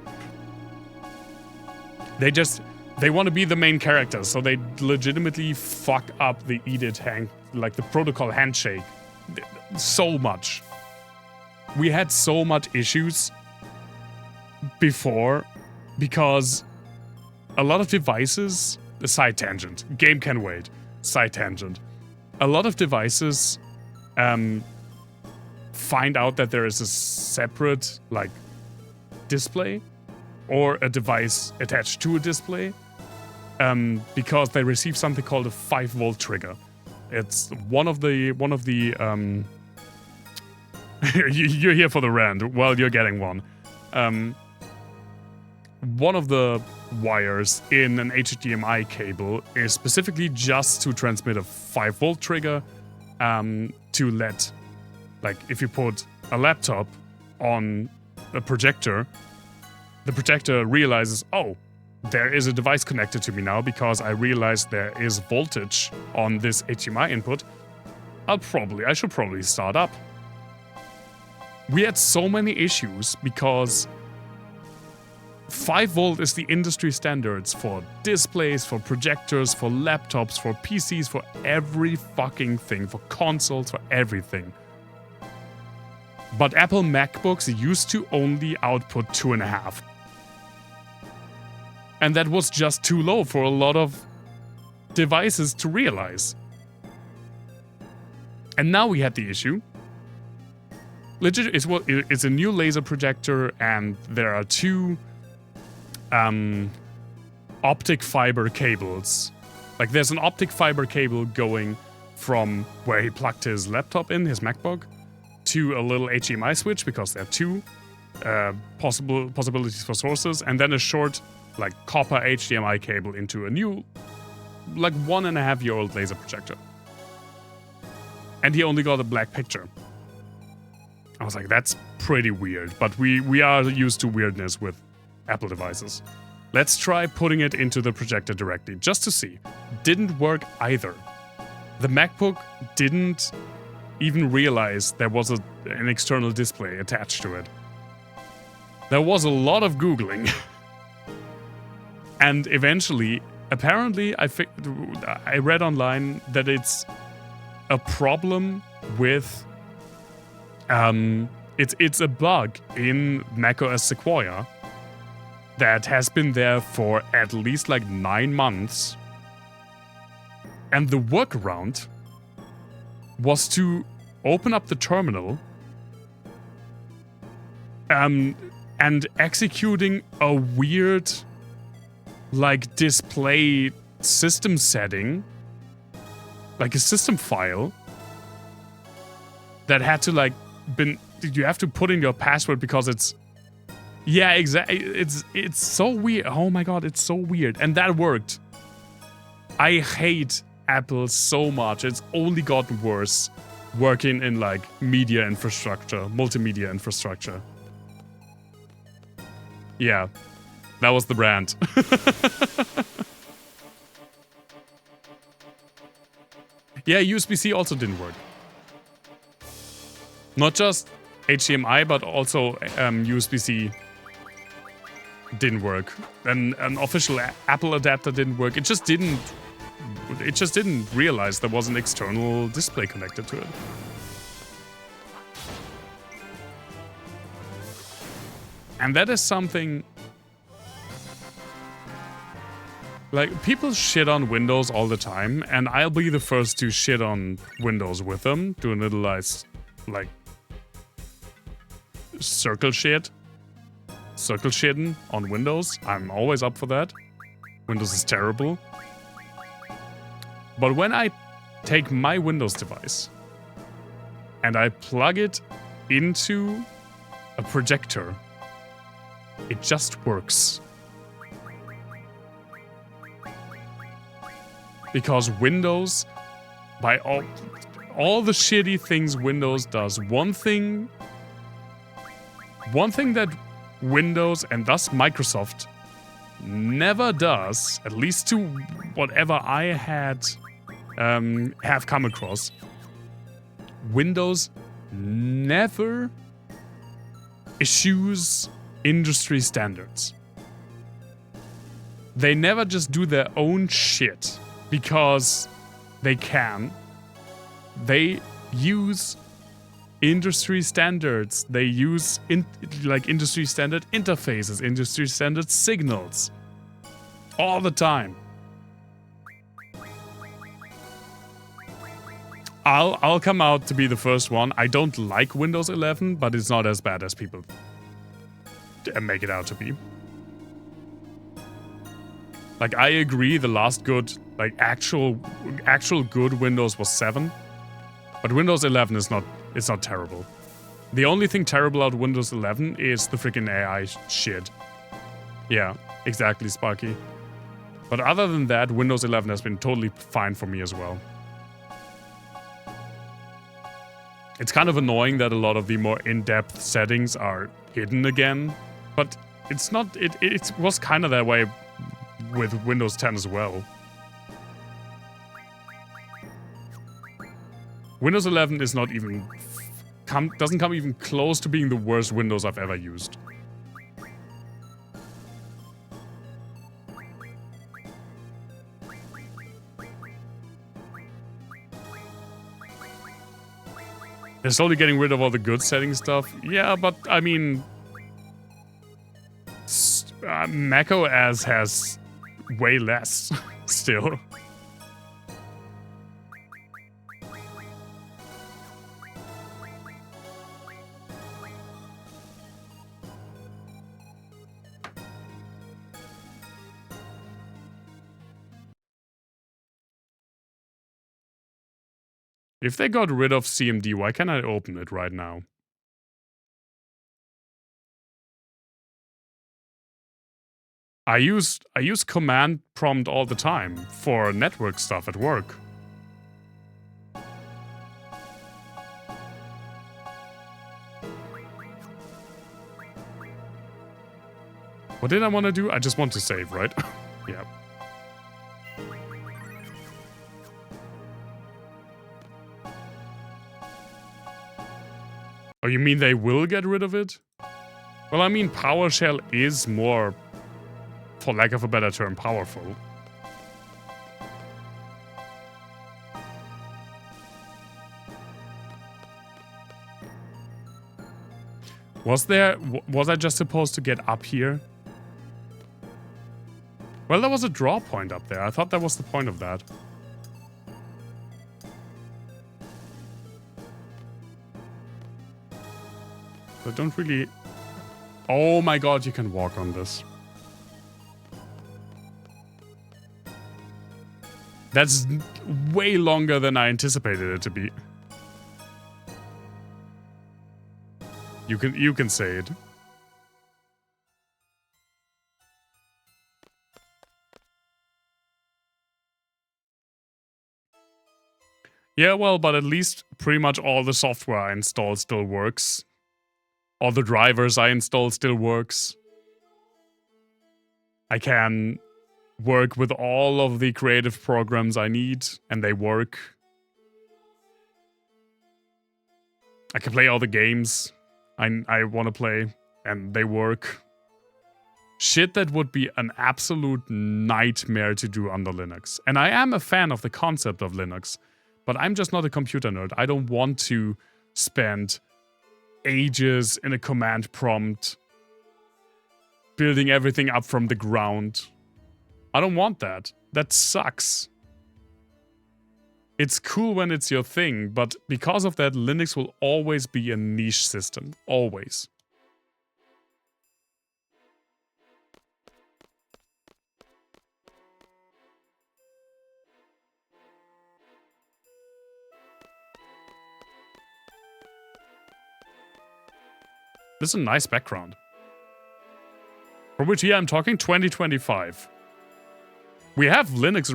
They want to be the main characters, so they legitimately fuck up the the protocol handshake so much. We had so much issues before because a lot of devices, side tangent, game can wait, side tangent. A lot of devices find out that there is a separate like display or a device attached to a display because they receive something called a 5-volt trigger. It's one of the you're here for the rant. Well, you're getting one. One of the wires in an HDMI cable is specifically just to transmit a 5-volt trigger to let, like, if you put a laptop on a projector, the projector realizes, oh, there is a device connected to me now because I realize there is voltage on this HDMI input. I should probably start up. We had so many issues because 5-volt is the industry standards for displays, for projectors, for laptops, for PCs, for every fucking thing, for consoles, for everything. But Apple MacBooks used to only output 2.5. And that was just too low for a lot of devices to realize. And now we had the issue. It's a new laser projector, and there are two optic fiber cables. Like, there's an optic fiber cable going from where he plugged his laptop in, his MacBook, to a little HDMI switch, because there are two possibilities for sources, and then a short, like, copper HDMI cable into a new, like, 1.5-year-old laser projector. And he only got a black picture. I was like, that's pretty weird, but we are used to weirdness with Apple devices. Let's try putting it into the projector directly, just to see. Didn't work either. The MacBook didn't even realize there was an external display attached to it. There was a lot of Googling. And eventually, apparently, I read online that it's a problem with... it's a bug in macOS Sequoia that has been there for at least like 9 months. And the workaround was to open up the terminal and executing a weird like display system setting, like a system file that had to like you have to put in your password because it's exactly, it's so weird. Oh my god, it's so weird. And that worked. I hate Apple so much. It's only gotten worse working in like media infrastructure, multimedia infrastructure. Yeah, that was the brand. Yeah, USB-C also didn't work. Not just HDMI, but also USB-C didn't work. An official Apple adapter didn't work. It just didn't realize there was an external display connected to it. And that is something... Like, people shit on Windows all the time, and I'll be the first to shit on Windows with them, doing little, like, circle shitting on Windows. I'm always up for that. Windows is terrible. But when I take my Windows device and I plug it into a projector, it just works. Because Windows, by all the shitty things Windows does, one thing that Windows and thus Microsoft never does, at least to whatever I have come across, Windows never issues industry standards. They never just do their own shit because they can. They use industry standards. They use industry standard interfaces, industry standard signals all the time. I'll come out to be the first one. I don't like Windows 11, but it's not as bad as people make it out to be. Like, I agree, the last good, like, actual good Windows was 7, but Windows 11 is not, it's not terrible. The only thing terrible about Windows 11 is the freaking AI shit. Yeah, exactly, Sparky. But other than that, Windows 11 has been totally fine for me as well. It's kind of annoying that a lot of the more in-depth settings are hidden again, but it's not, it was kind of that way with Windows 10 as well. Windows 11 is not even, doesn't come even close to being the worst Windows I've ever used. They're slowly getting rid of all the good setting stuff. Yeah, but I mean, macOS has way less still. If they got rid of CMD, why can't I open it right now? I use command prompt all the time for network stuff at work. What did I want to do? I just want to save, right? Yeah. Oh, you mean they will get rid of it? Well, I mean, PowerShell is more, for lack of a better term, powerful. Was I just supposed to get up here? Well, there was a draw point up there. I thought that was the point of that. I don't really... Oh my god, you can walk on this. That's way longer than I anticipated it to be. You can say it. Yeah, well, but at least pretty much all the software I installed still works. All the drivers I installed still works. I can work with all of the creative programs I need, and they work. I can play all the games I want to play, and they work. Shit that would be an absolute nightmare to do under Linux. And I am a fan of the concept of Linux, but I'm just not a computer nerd. I don't want to spend ages in a command prompt building everything up from the ground. I don't want that. That sucks. It's cool when it's your thing, but because of that, Linux will always be a niche system. Always. This is a nice background. For which year I'm talking? 2025. We have Linux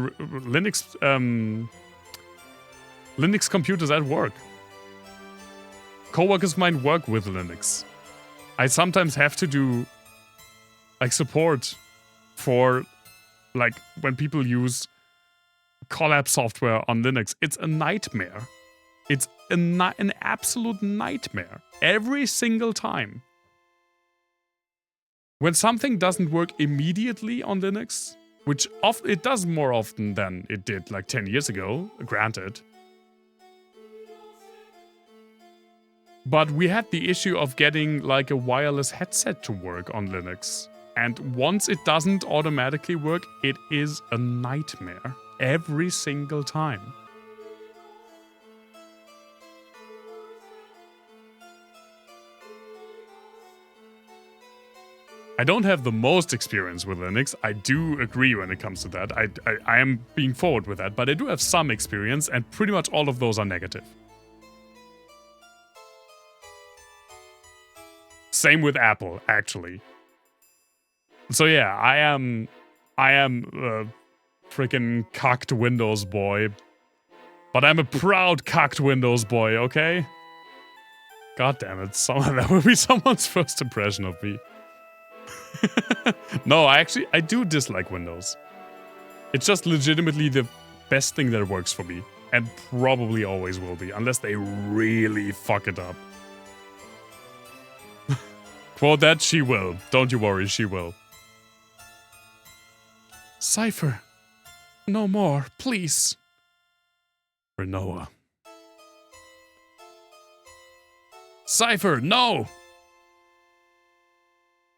computers at work. Coworkers might work with Linux. I sometimes have to do like support for like when people use collab software on Linux. It's a nightmare. It's an absolute nightmare every single time. When something doesn't work immediately on Linux, which it does more often than it did like 10 years ago, granted. But we had the issue of getting like a wireless headset to work on Linux. And once it doesn't automatically work, it is a nightmare every single time. I don't have the most experience with Linux. I do agree when it comes to that. I am being forward with that, but I do have some experience, and pretty much all of those are negative. Same with Apple, actually. So yeah, I am a freaking cucked Windows boy. But I'm a proud cucked Windows boy, okay? God damn it, that would be someone's first impression of me. No, I do dislike Windows. It's just legitimately the best thing that works for me. And probably always will be, unless they really fuck it up. Quote that, she will. Don't you worry, she will. Cypher. No more, please. Renoa. Cypher, no!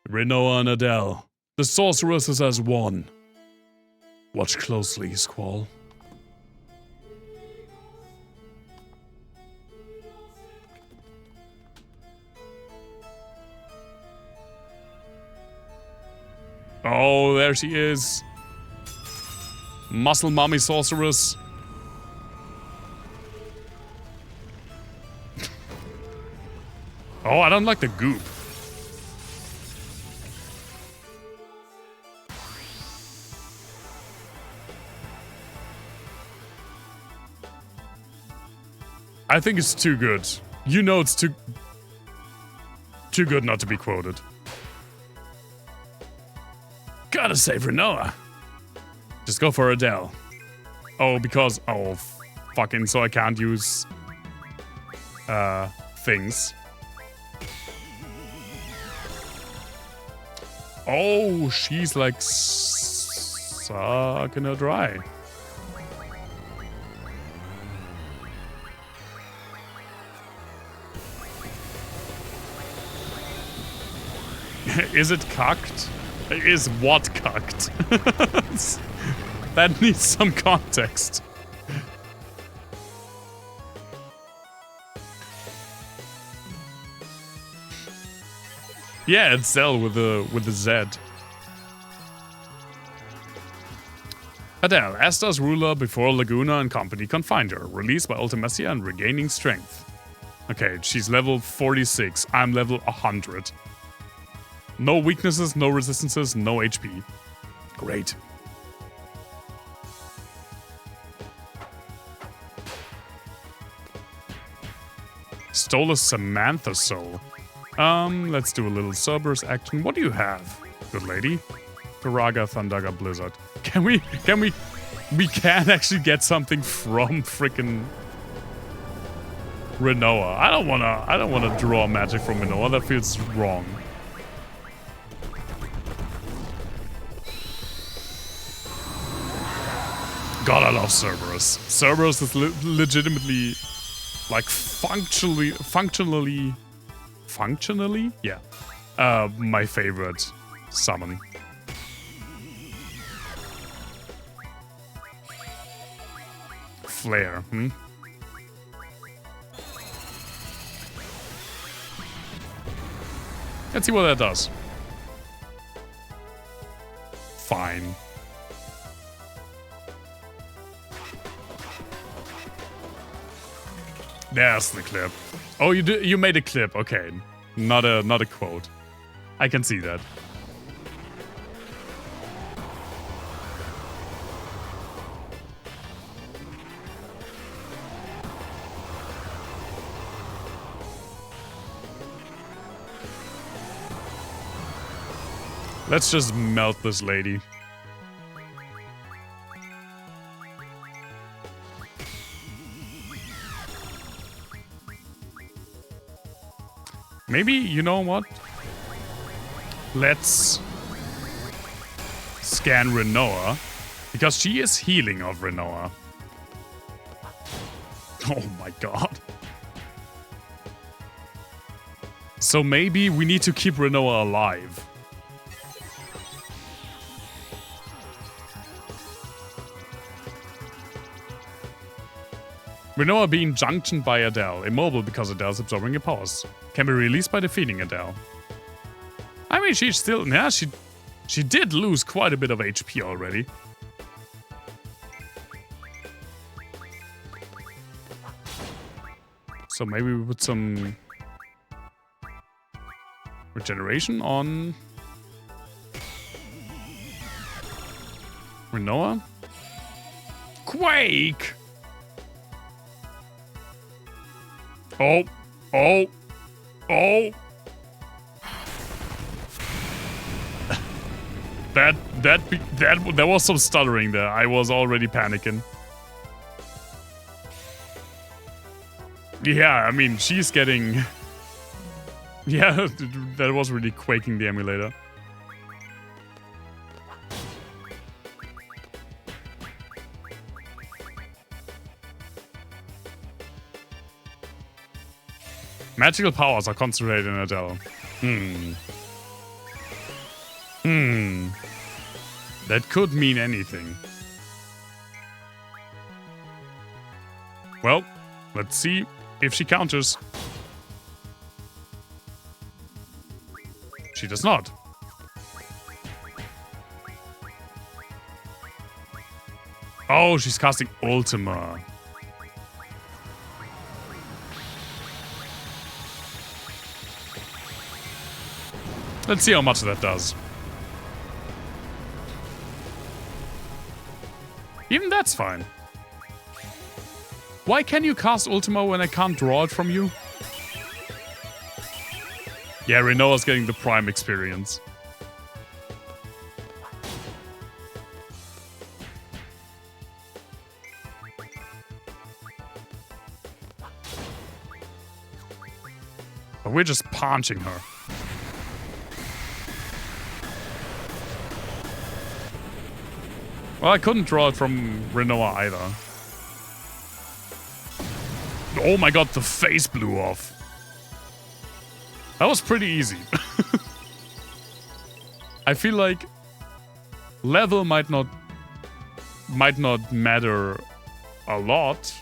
Renoa and Adele. The sorceresses has won. Watch closely, Squall. Oh, there she is. Muscle Mommy Sorceress. Oh, I don't like the goop. I think it's too good. You know it's too good not to be quoted. Gotta save Renoa. Just go for Adele. Oh, because... Oh, fucking... So I can't use... things. Oh, she's like... sucking her dry. Is it cucked? Is what cucked? That needs some context. Yeah, it's Zell with the Z. Adele, Astar's ruler before Laguna and company confined her. Released by Ultimecia and regaining strength. Okay, she's level 46. I'm level 100. No weaknesses, no resistances, no HP. Great. Stole a Samantha soul. Let's do a little Cerberus action. What do you have, good lady? Turaga, Thundaga, Blizzard. We can actually get something from frickin' Rinoa. I don't wanna draw magic from Rinoa. That feels wrong. God, I love Cerberus. Cerberus is legitimately, like, functionally, yeah, my favorite summon. Flare, Let's see what that does. Fine. There's the clip. Oh, you made a clip. Okay. Not a quote. I can see that. Let's just melt this lady. Maybe, you know what? Let's scan Rinoa, because she is healing of Rinoa. Oh my god. So maybe we need to keep Rinoa alive. Rinoa being junctioned by Adele, immobile because Adele is absorbing her powers. Can be released by defeating Adele. I mean, she's still... Yeah, she did lose quite a bit of HP already. So maybe we put some... regeneration on... Rinoa? Quake! Oh! Oh! Oh! There was some stuttering there. I was already panicking. Yeah, I mean, she's getting... Yeah, that was really quaking the emulator. Magical powers are concentrated in Adele. That could mean anything. Well, let's see if she counters. She does not. Oh, she's casting Ultima. Let's see how much that does. Even that's fine. Why can you cast Ultima when I can't draw it from you? Yeah, Rinoa's getting the prime experience. But we're just punching her. Well, I couldn't draw it from Rinoa either. Oh my god, the face blew off. That was pretty easy. I feel like level might not matter a lot,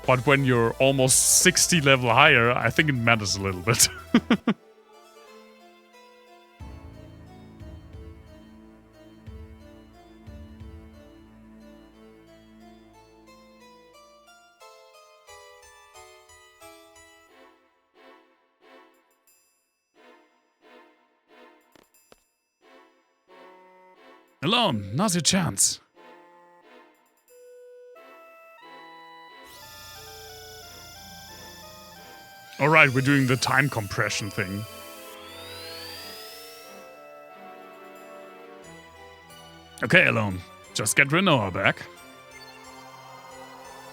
but when you're almost 60 level higher, I think it matters a little bit. Alone, now's your chance. Alright, we're doing the time compression thing. Okay, Alone. Just get Renoa back.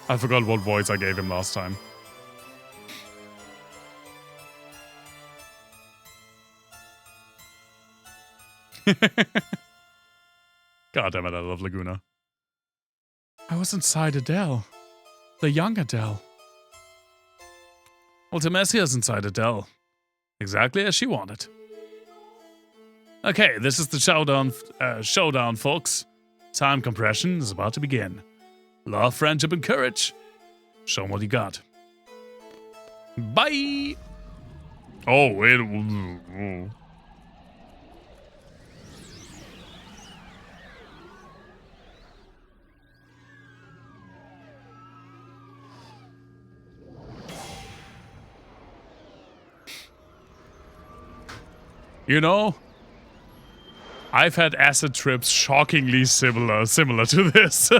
I forgot what voice I gave him last time. God damn it, I love Laguna. I was inside Adele. The young Adele. Ultimesia's inside Adele. Exactly as she wanted. Okay, this is the showdown, folks. Time compression is about to begin. Love, friendship, and courage. Show 'em what you got. Bye! Oh, wait. You know, I've had acid trips shockingly similar to this.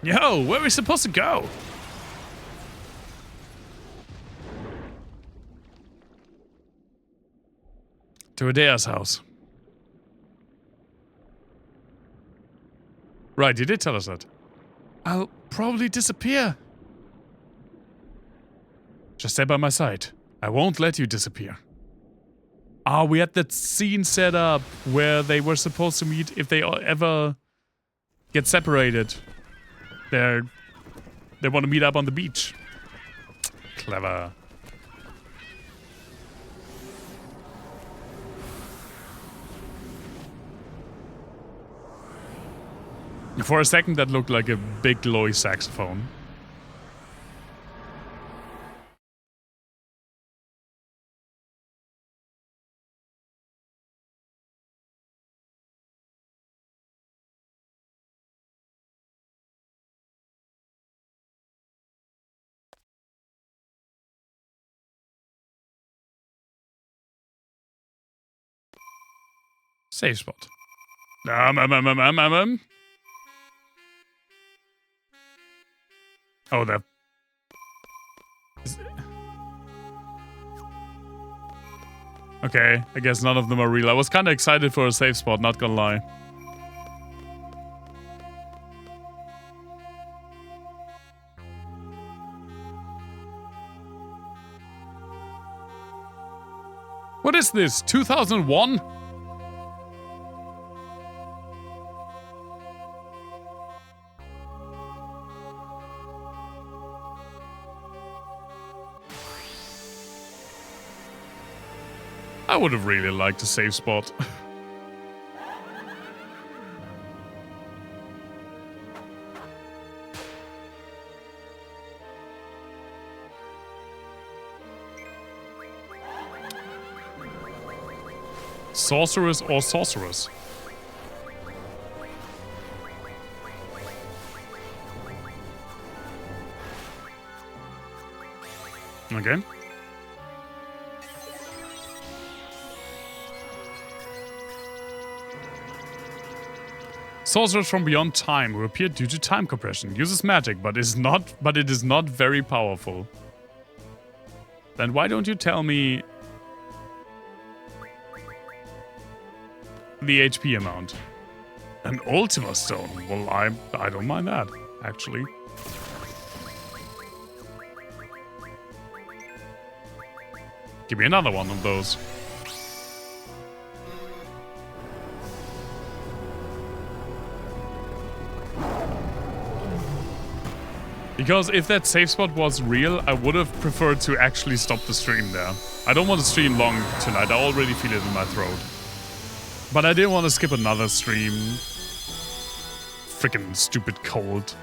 Yo, where are we supposed to go? To Adea's house. Right, you did tell us that. I'll probably disappear. Just stay by my side. I won't let you disappear. Are we at that scene set up where they were supposed to meet if they ever get separated? They want to meet up on the beach. Clever. For a second, that looked like a big glowy saxophone. Save spot. Oh, that. Okay, I guess none of them are real. I was kind of excited for a safe spot, not gonna lie. What is this? 2001? I would have really liked a safe spot. Sorceress or sorceress? Okay. Sorceress from beyond time who appeared due to time compression. Uses magic, but it is not very powerful. Then why don't you tell me the HP amount? An Ultima Stone. Well, I don't mind that, actually. Give me another one of those. Because if that safe spot was real, I would have preferred to actually stop the stream there. I don't want to stream long tonight, I already feel it in my throat. But I didn't want to skip another stream. Freaking stupid cold.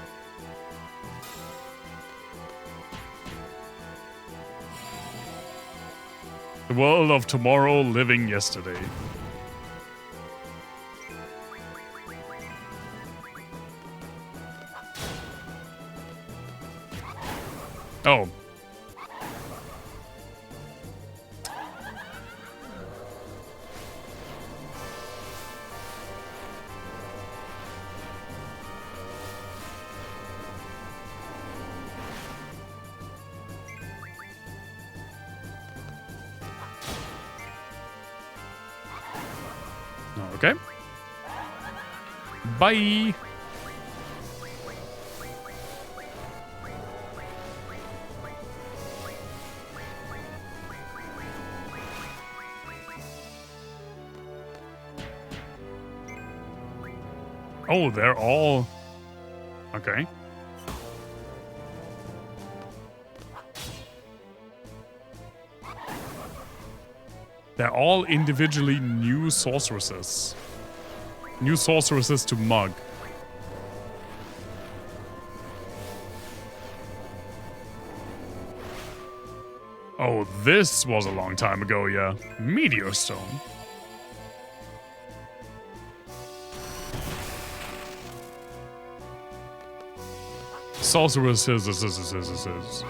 The world of tomorrow living yesterday. Oh. Okay. Bye. Oh, they're all... Okay. They're all individually new sorceresses. New sorceresses to mug. Oh, this was a long time ago, yeah. Meteor Stone. Sorceresses.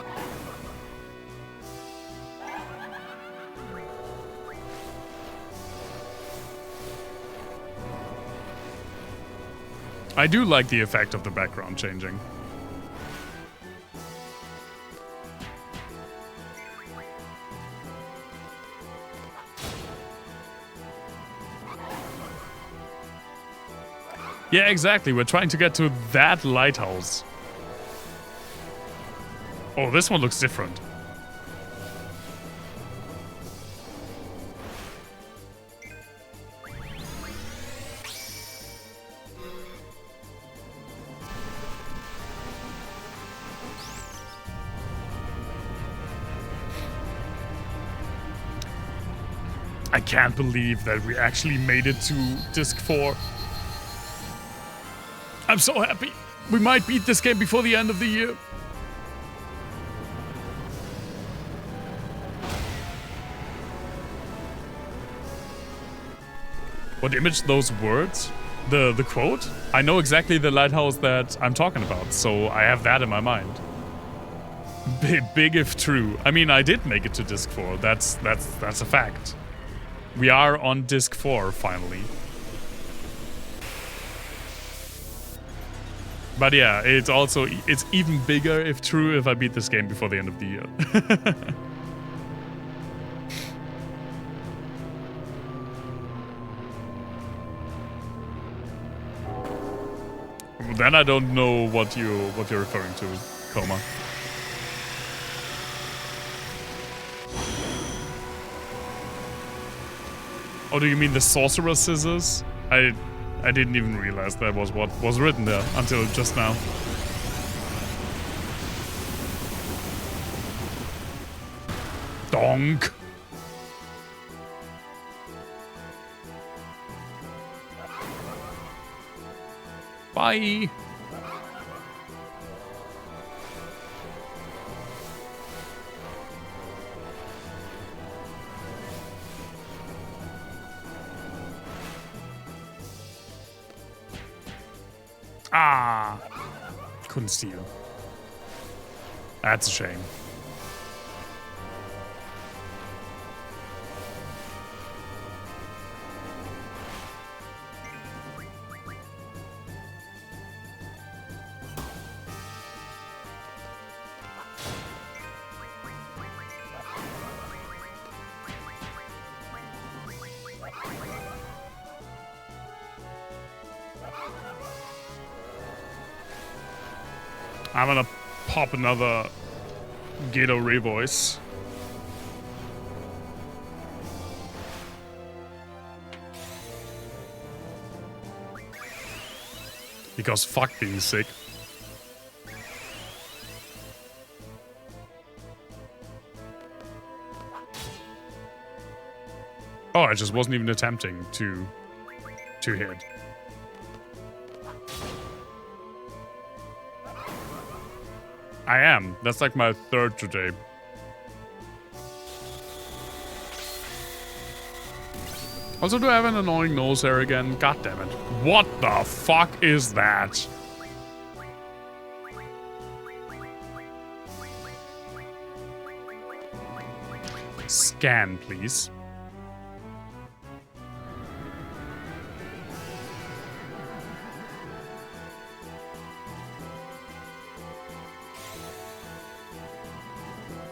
I do like the effect of the background changing. Yeah, exactly. We're trying to get to that lighthouse. Oh, this one looks different. I can't believe that we actually made it to Disc 4. I'm so happy. We might beat this game before the end of the year. What image those words? The quote? I know exactly the lighthouse that I'm talking about, so I have that in my mind. Big if true. I mean, I did make it to Disc 4. That's a fact. We are on Disc 4 finally. But yeah, it's even bigger if true if I beat this game before the end of the year. Then I don't know what you're referring to, Coma. Oh, do you mean the sorcerer scissors? I didn't even realize that was what was written there until just now. Donk. Bye. Ah, couldn't steal. That's a shame. I'm gonna pop another Gato Ray voice. Because fuck being sick. Oh, I just wasn't even attempting to hit. I am. That's like my third today. Also, do I have an annoying nose hair again? God damn it. What the fuck is that? Scan, please.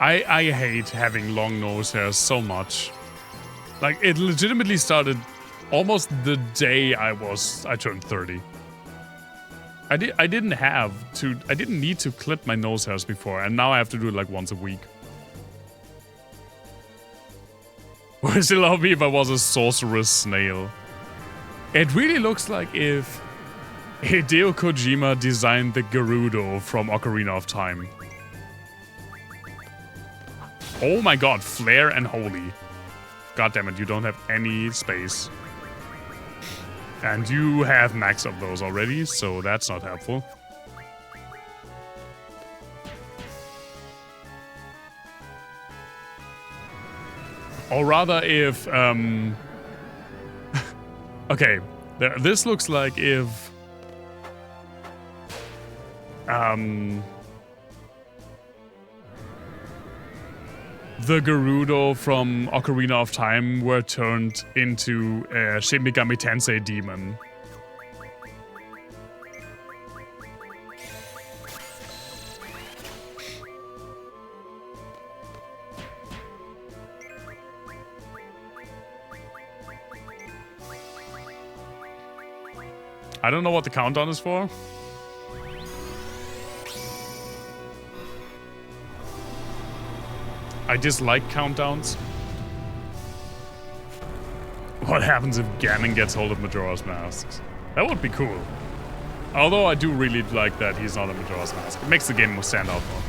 I hate having long nose hair so much. Like, it legitimately started almost the day I turned 30. I didn't need to clip my nose hairs before, and now I have to do it like once a week. Would still love me if I was a sorceress snail. It really looks like if Hideo Kojima designed the Gerudo from Ocarina of Time. Oh my god, Flare and Holy. God damn it, you don't have any space. And you have max of those already, so that's not helpful. Or rather if, okay, this looks like if, the Gerudo from Ocarina of Time were turned into a Shin Megami Tensei demon. I don't know what the countdown is for. I dislike countdowns. What happens if Ganon gets hold of Majora's Masks? That would be cool. Although I do really like that he's not a Majora's Mask. It makes the game more stand out more.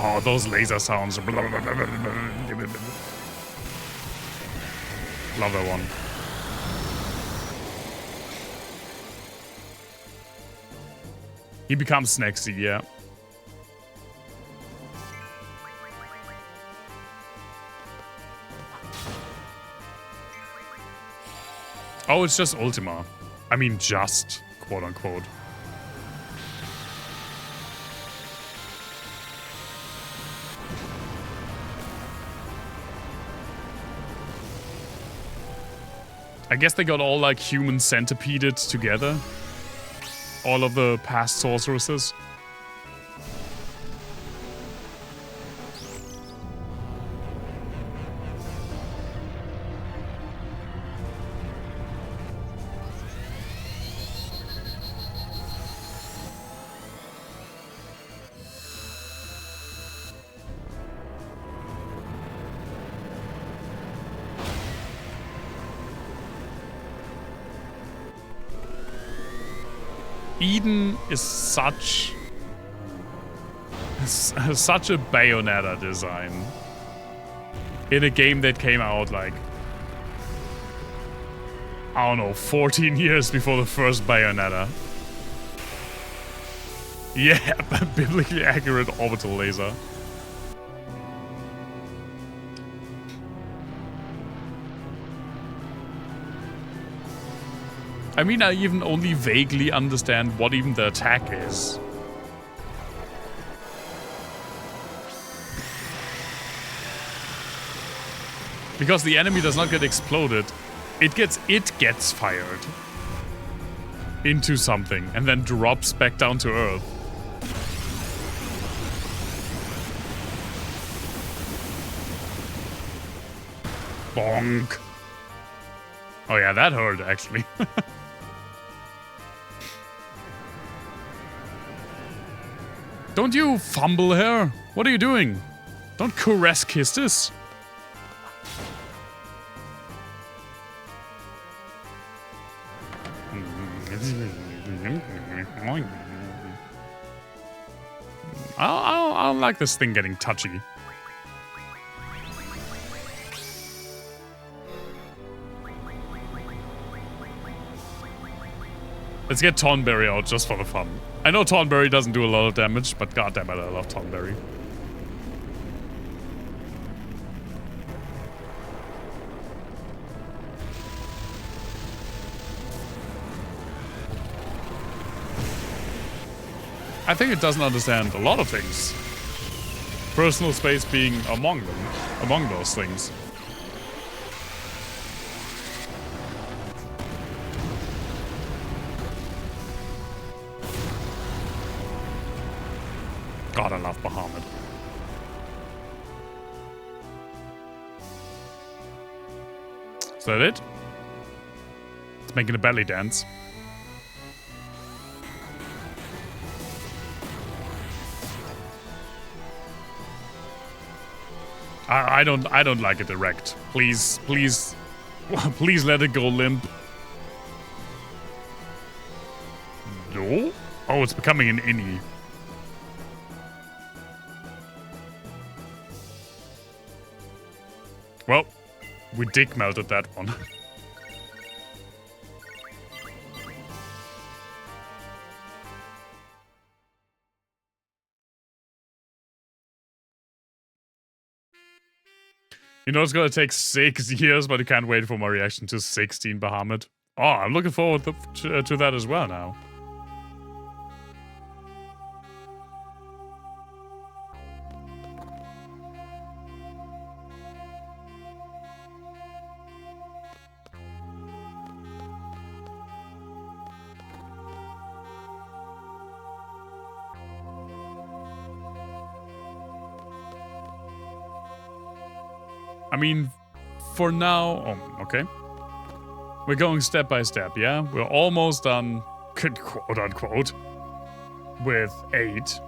Oh, those laser sounds. Love that one. He becomes Snexy, yeah. Oh, it's just Ultima. I mean, just, quote unquote. I guess they got all like human centipeded together. All of the past sorceresses. Eden is such a Bayonetta design in a game that came out like, I don't know, 14 years before the first Bayonetta. Yeah, biblically accurate orbital laser. I mean, I even only vaguely understand what even the attack is. Because the enemy does not get exploded. It gets fired into something and then drops back down to Earth. Bonk. Oh yeah, that hurt actually. Don't you fumble here? What are you doing? Don't caress kisses. I don't like this thing getting touchy. Let's get Tonberry out just for the fun. I know Tonberry doesn't do a lot of damage, but goddammit, I love Tonberry. I think it doesn't understand a lot of things. Personal space being among them, among those things. Is that it? It's making a belly dance. I don't like it erect. Please, please, please let it go limp. No? Oh, it's becoming an innie. Well, we dick melted that one. You know it's gonna take 6 years, but you can't wait for my reaction to 16 Bahamut. Oh, I'm looking forward to that as well now. I mean, for now... Oh, okay. We're going step by step, yeah? We're almost done, quote unquote, with 8.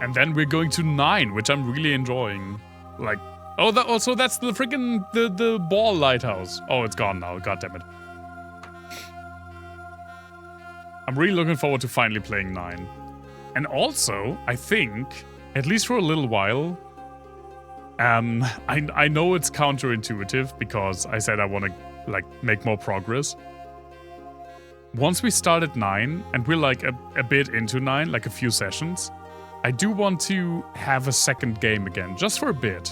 And then we're going to 9, which I'm really enjoying. Like, oh, also that's the freaking, the ball lighthouse. Oh, it's gone now, god damn it. I'm really looking forward to finally playing 9. And also, I think... At least for a little while. I know it's counterintuitive because I said I want to like make more progress. Once we start at 9 and we're like a bit into 9, like a few sessions, I do want to have a second game again, just for a bit.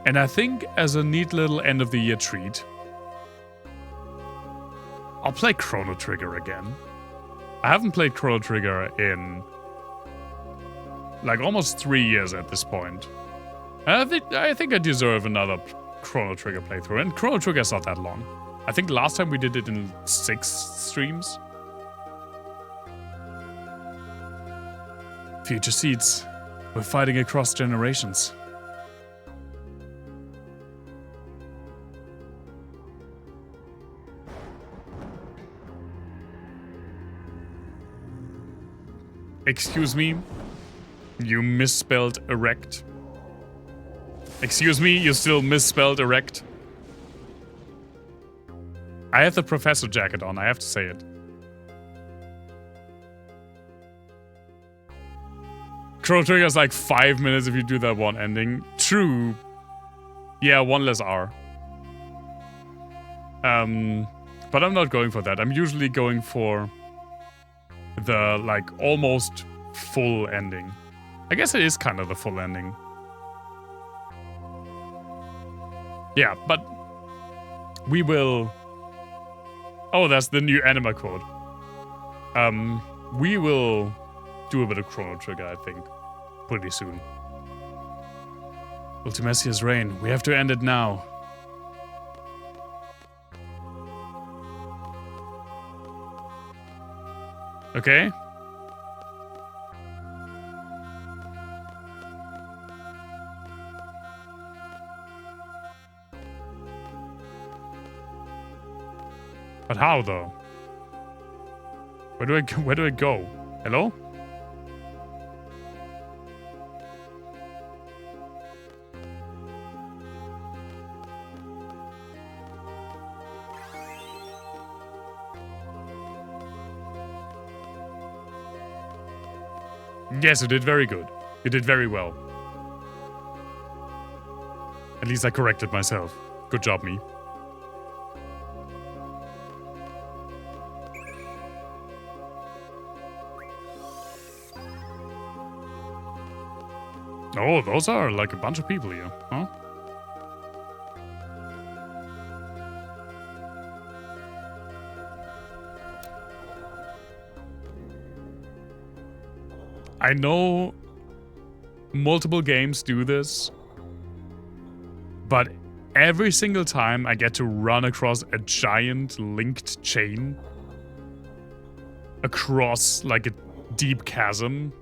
And I think as a neat little end of the year treat, I'll play Chrono Trigger again. I haven't played Chrono Trigger in like almost 3 years at this point. I think I deserve another Chrono Trigger playthrough, and Chrono Trigger's not that long. I think last time we did it in 6 streams. Future Seeds. We're fighting across generations. Excuse me? You misspelled erect. Excuse me, you still misspelled erect. I have the professor jacket on, I have to say it. Chrono Trigger's like 5 minutes if you do that one ending. True. Yeah, 1 less R. But I'm not going for that. I'm usually going for the, like, almost full ending. I guess it is kind of the full ending. Yeah, but we will... Oh, that's the new anima quote. We will do a bit of Chrono Trigger, I think, pretty soon. Ultimesia's reign. We have to end it now. Okay. But how, though? Where do I go? Hello? Yes, you did very good. You did very well. At least I corrected myself. Good job, me. Oh, those are like a bunch of people here, huh? I know multiple games do this, but every single time I get to run across a giant linked chain across like a deep chasm,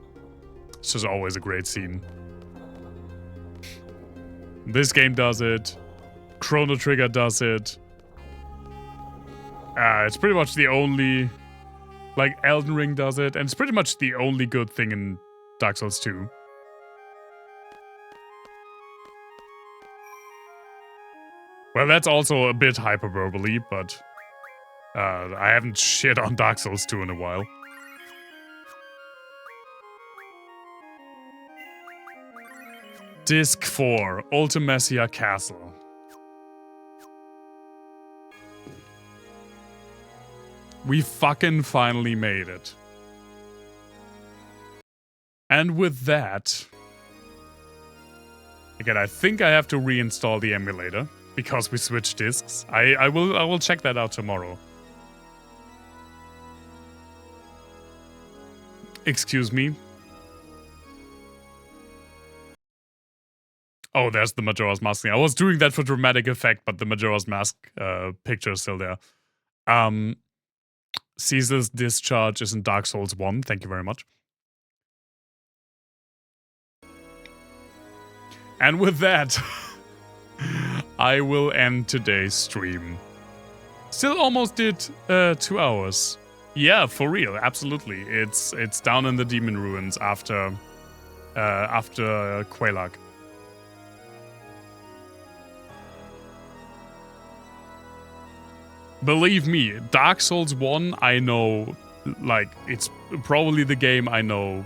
it's just always a great scene. This game does it. Chrono Trigger does it. It's pretty much the only... Like, Elden Ring does it, and it's pretty much the only good thing in Dark Souls 2. Well, that's also a bit hyperbole, but... I haven't shit on Dark Souls 2 in a while. Disc 4, Ultimecia Castle. We fucking finally made it. And with that... Again, I think I have to reinstall the emulator, because we switched discs. I will check that out tomorrow. Excuse me. Oh, there's the Majora's Mask thing. I was doing that for dramatic effect, but the Majora's Mask picture is still there. Caesar's Discharge is in Dark Souls 1. Thank you very much. And with that, I will end today's stream. Still almost did 2 hours. Yeah, for real, absolutely. It's down in the Demon Ruins after Quelaag. Believe me, Dark Souls 1, I know, like, it's probably the game I know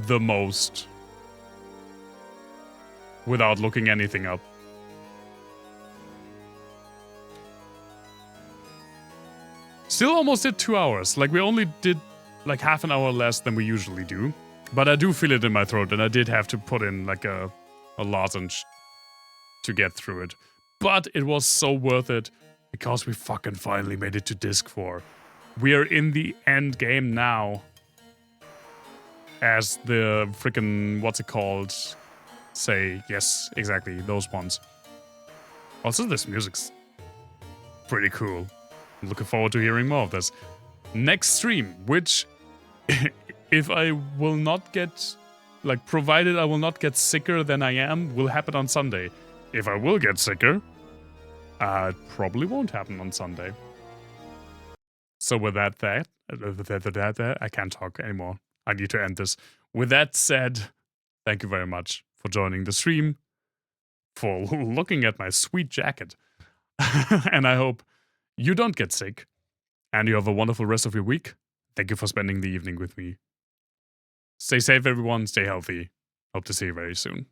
the most without looking anything up. Still almost did 2 hours. Like, we only did like half an hour less than we usually do. But I do feel it in my throat, and I did have to put in like a lozenge to get through it. But it was so worth it. Because we fucking finally made it to Disc 4. We are in the end game now. As the freaking, what's it called? Say, yes, exactly, those ones. Also, this music's pretty cool. I'm looking forward to hearing more of this. Next stream, which, if I will not get, like, provided I will not get sicker than I am, will happen on Sunday. If I will get sicker... it probably won't happen on Sunday. So with that, I can't talk anymore. I need to end this. With that said, thank you very much for joining the stream, for looking at my sweet jacket. And I hope you don't get sick, and you have a wonderful rest of your week. Thank you for spending the evening with me. Stay safe, everyone. Stay healthy. Hope to see you very soon.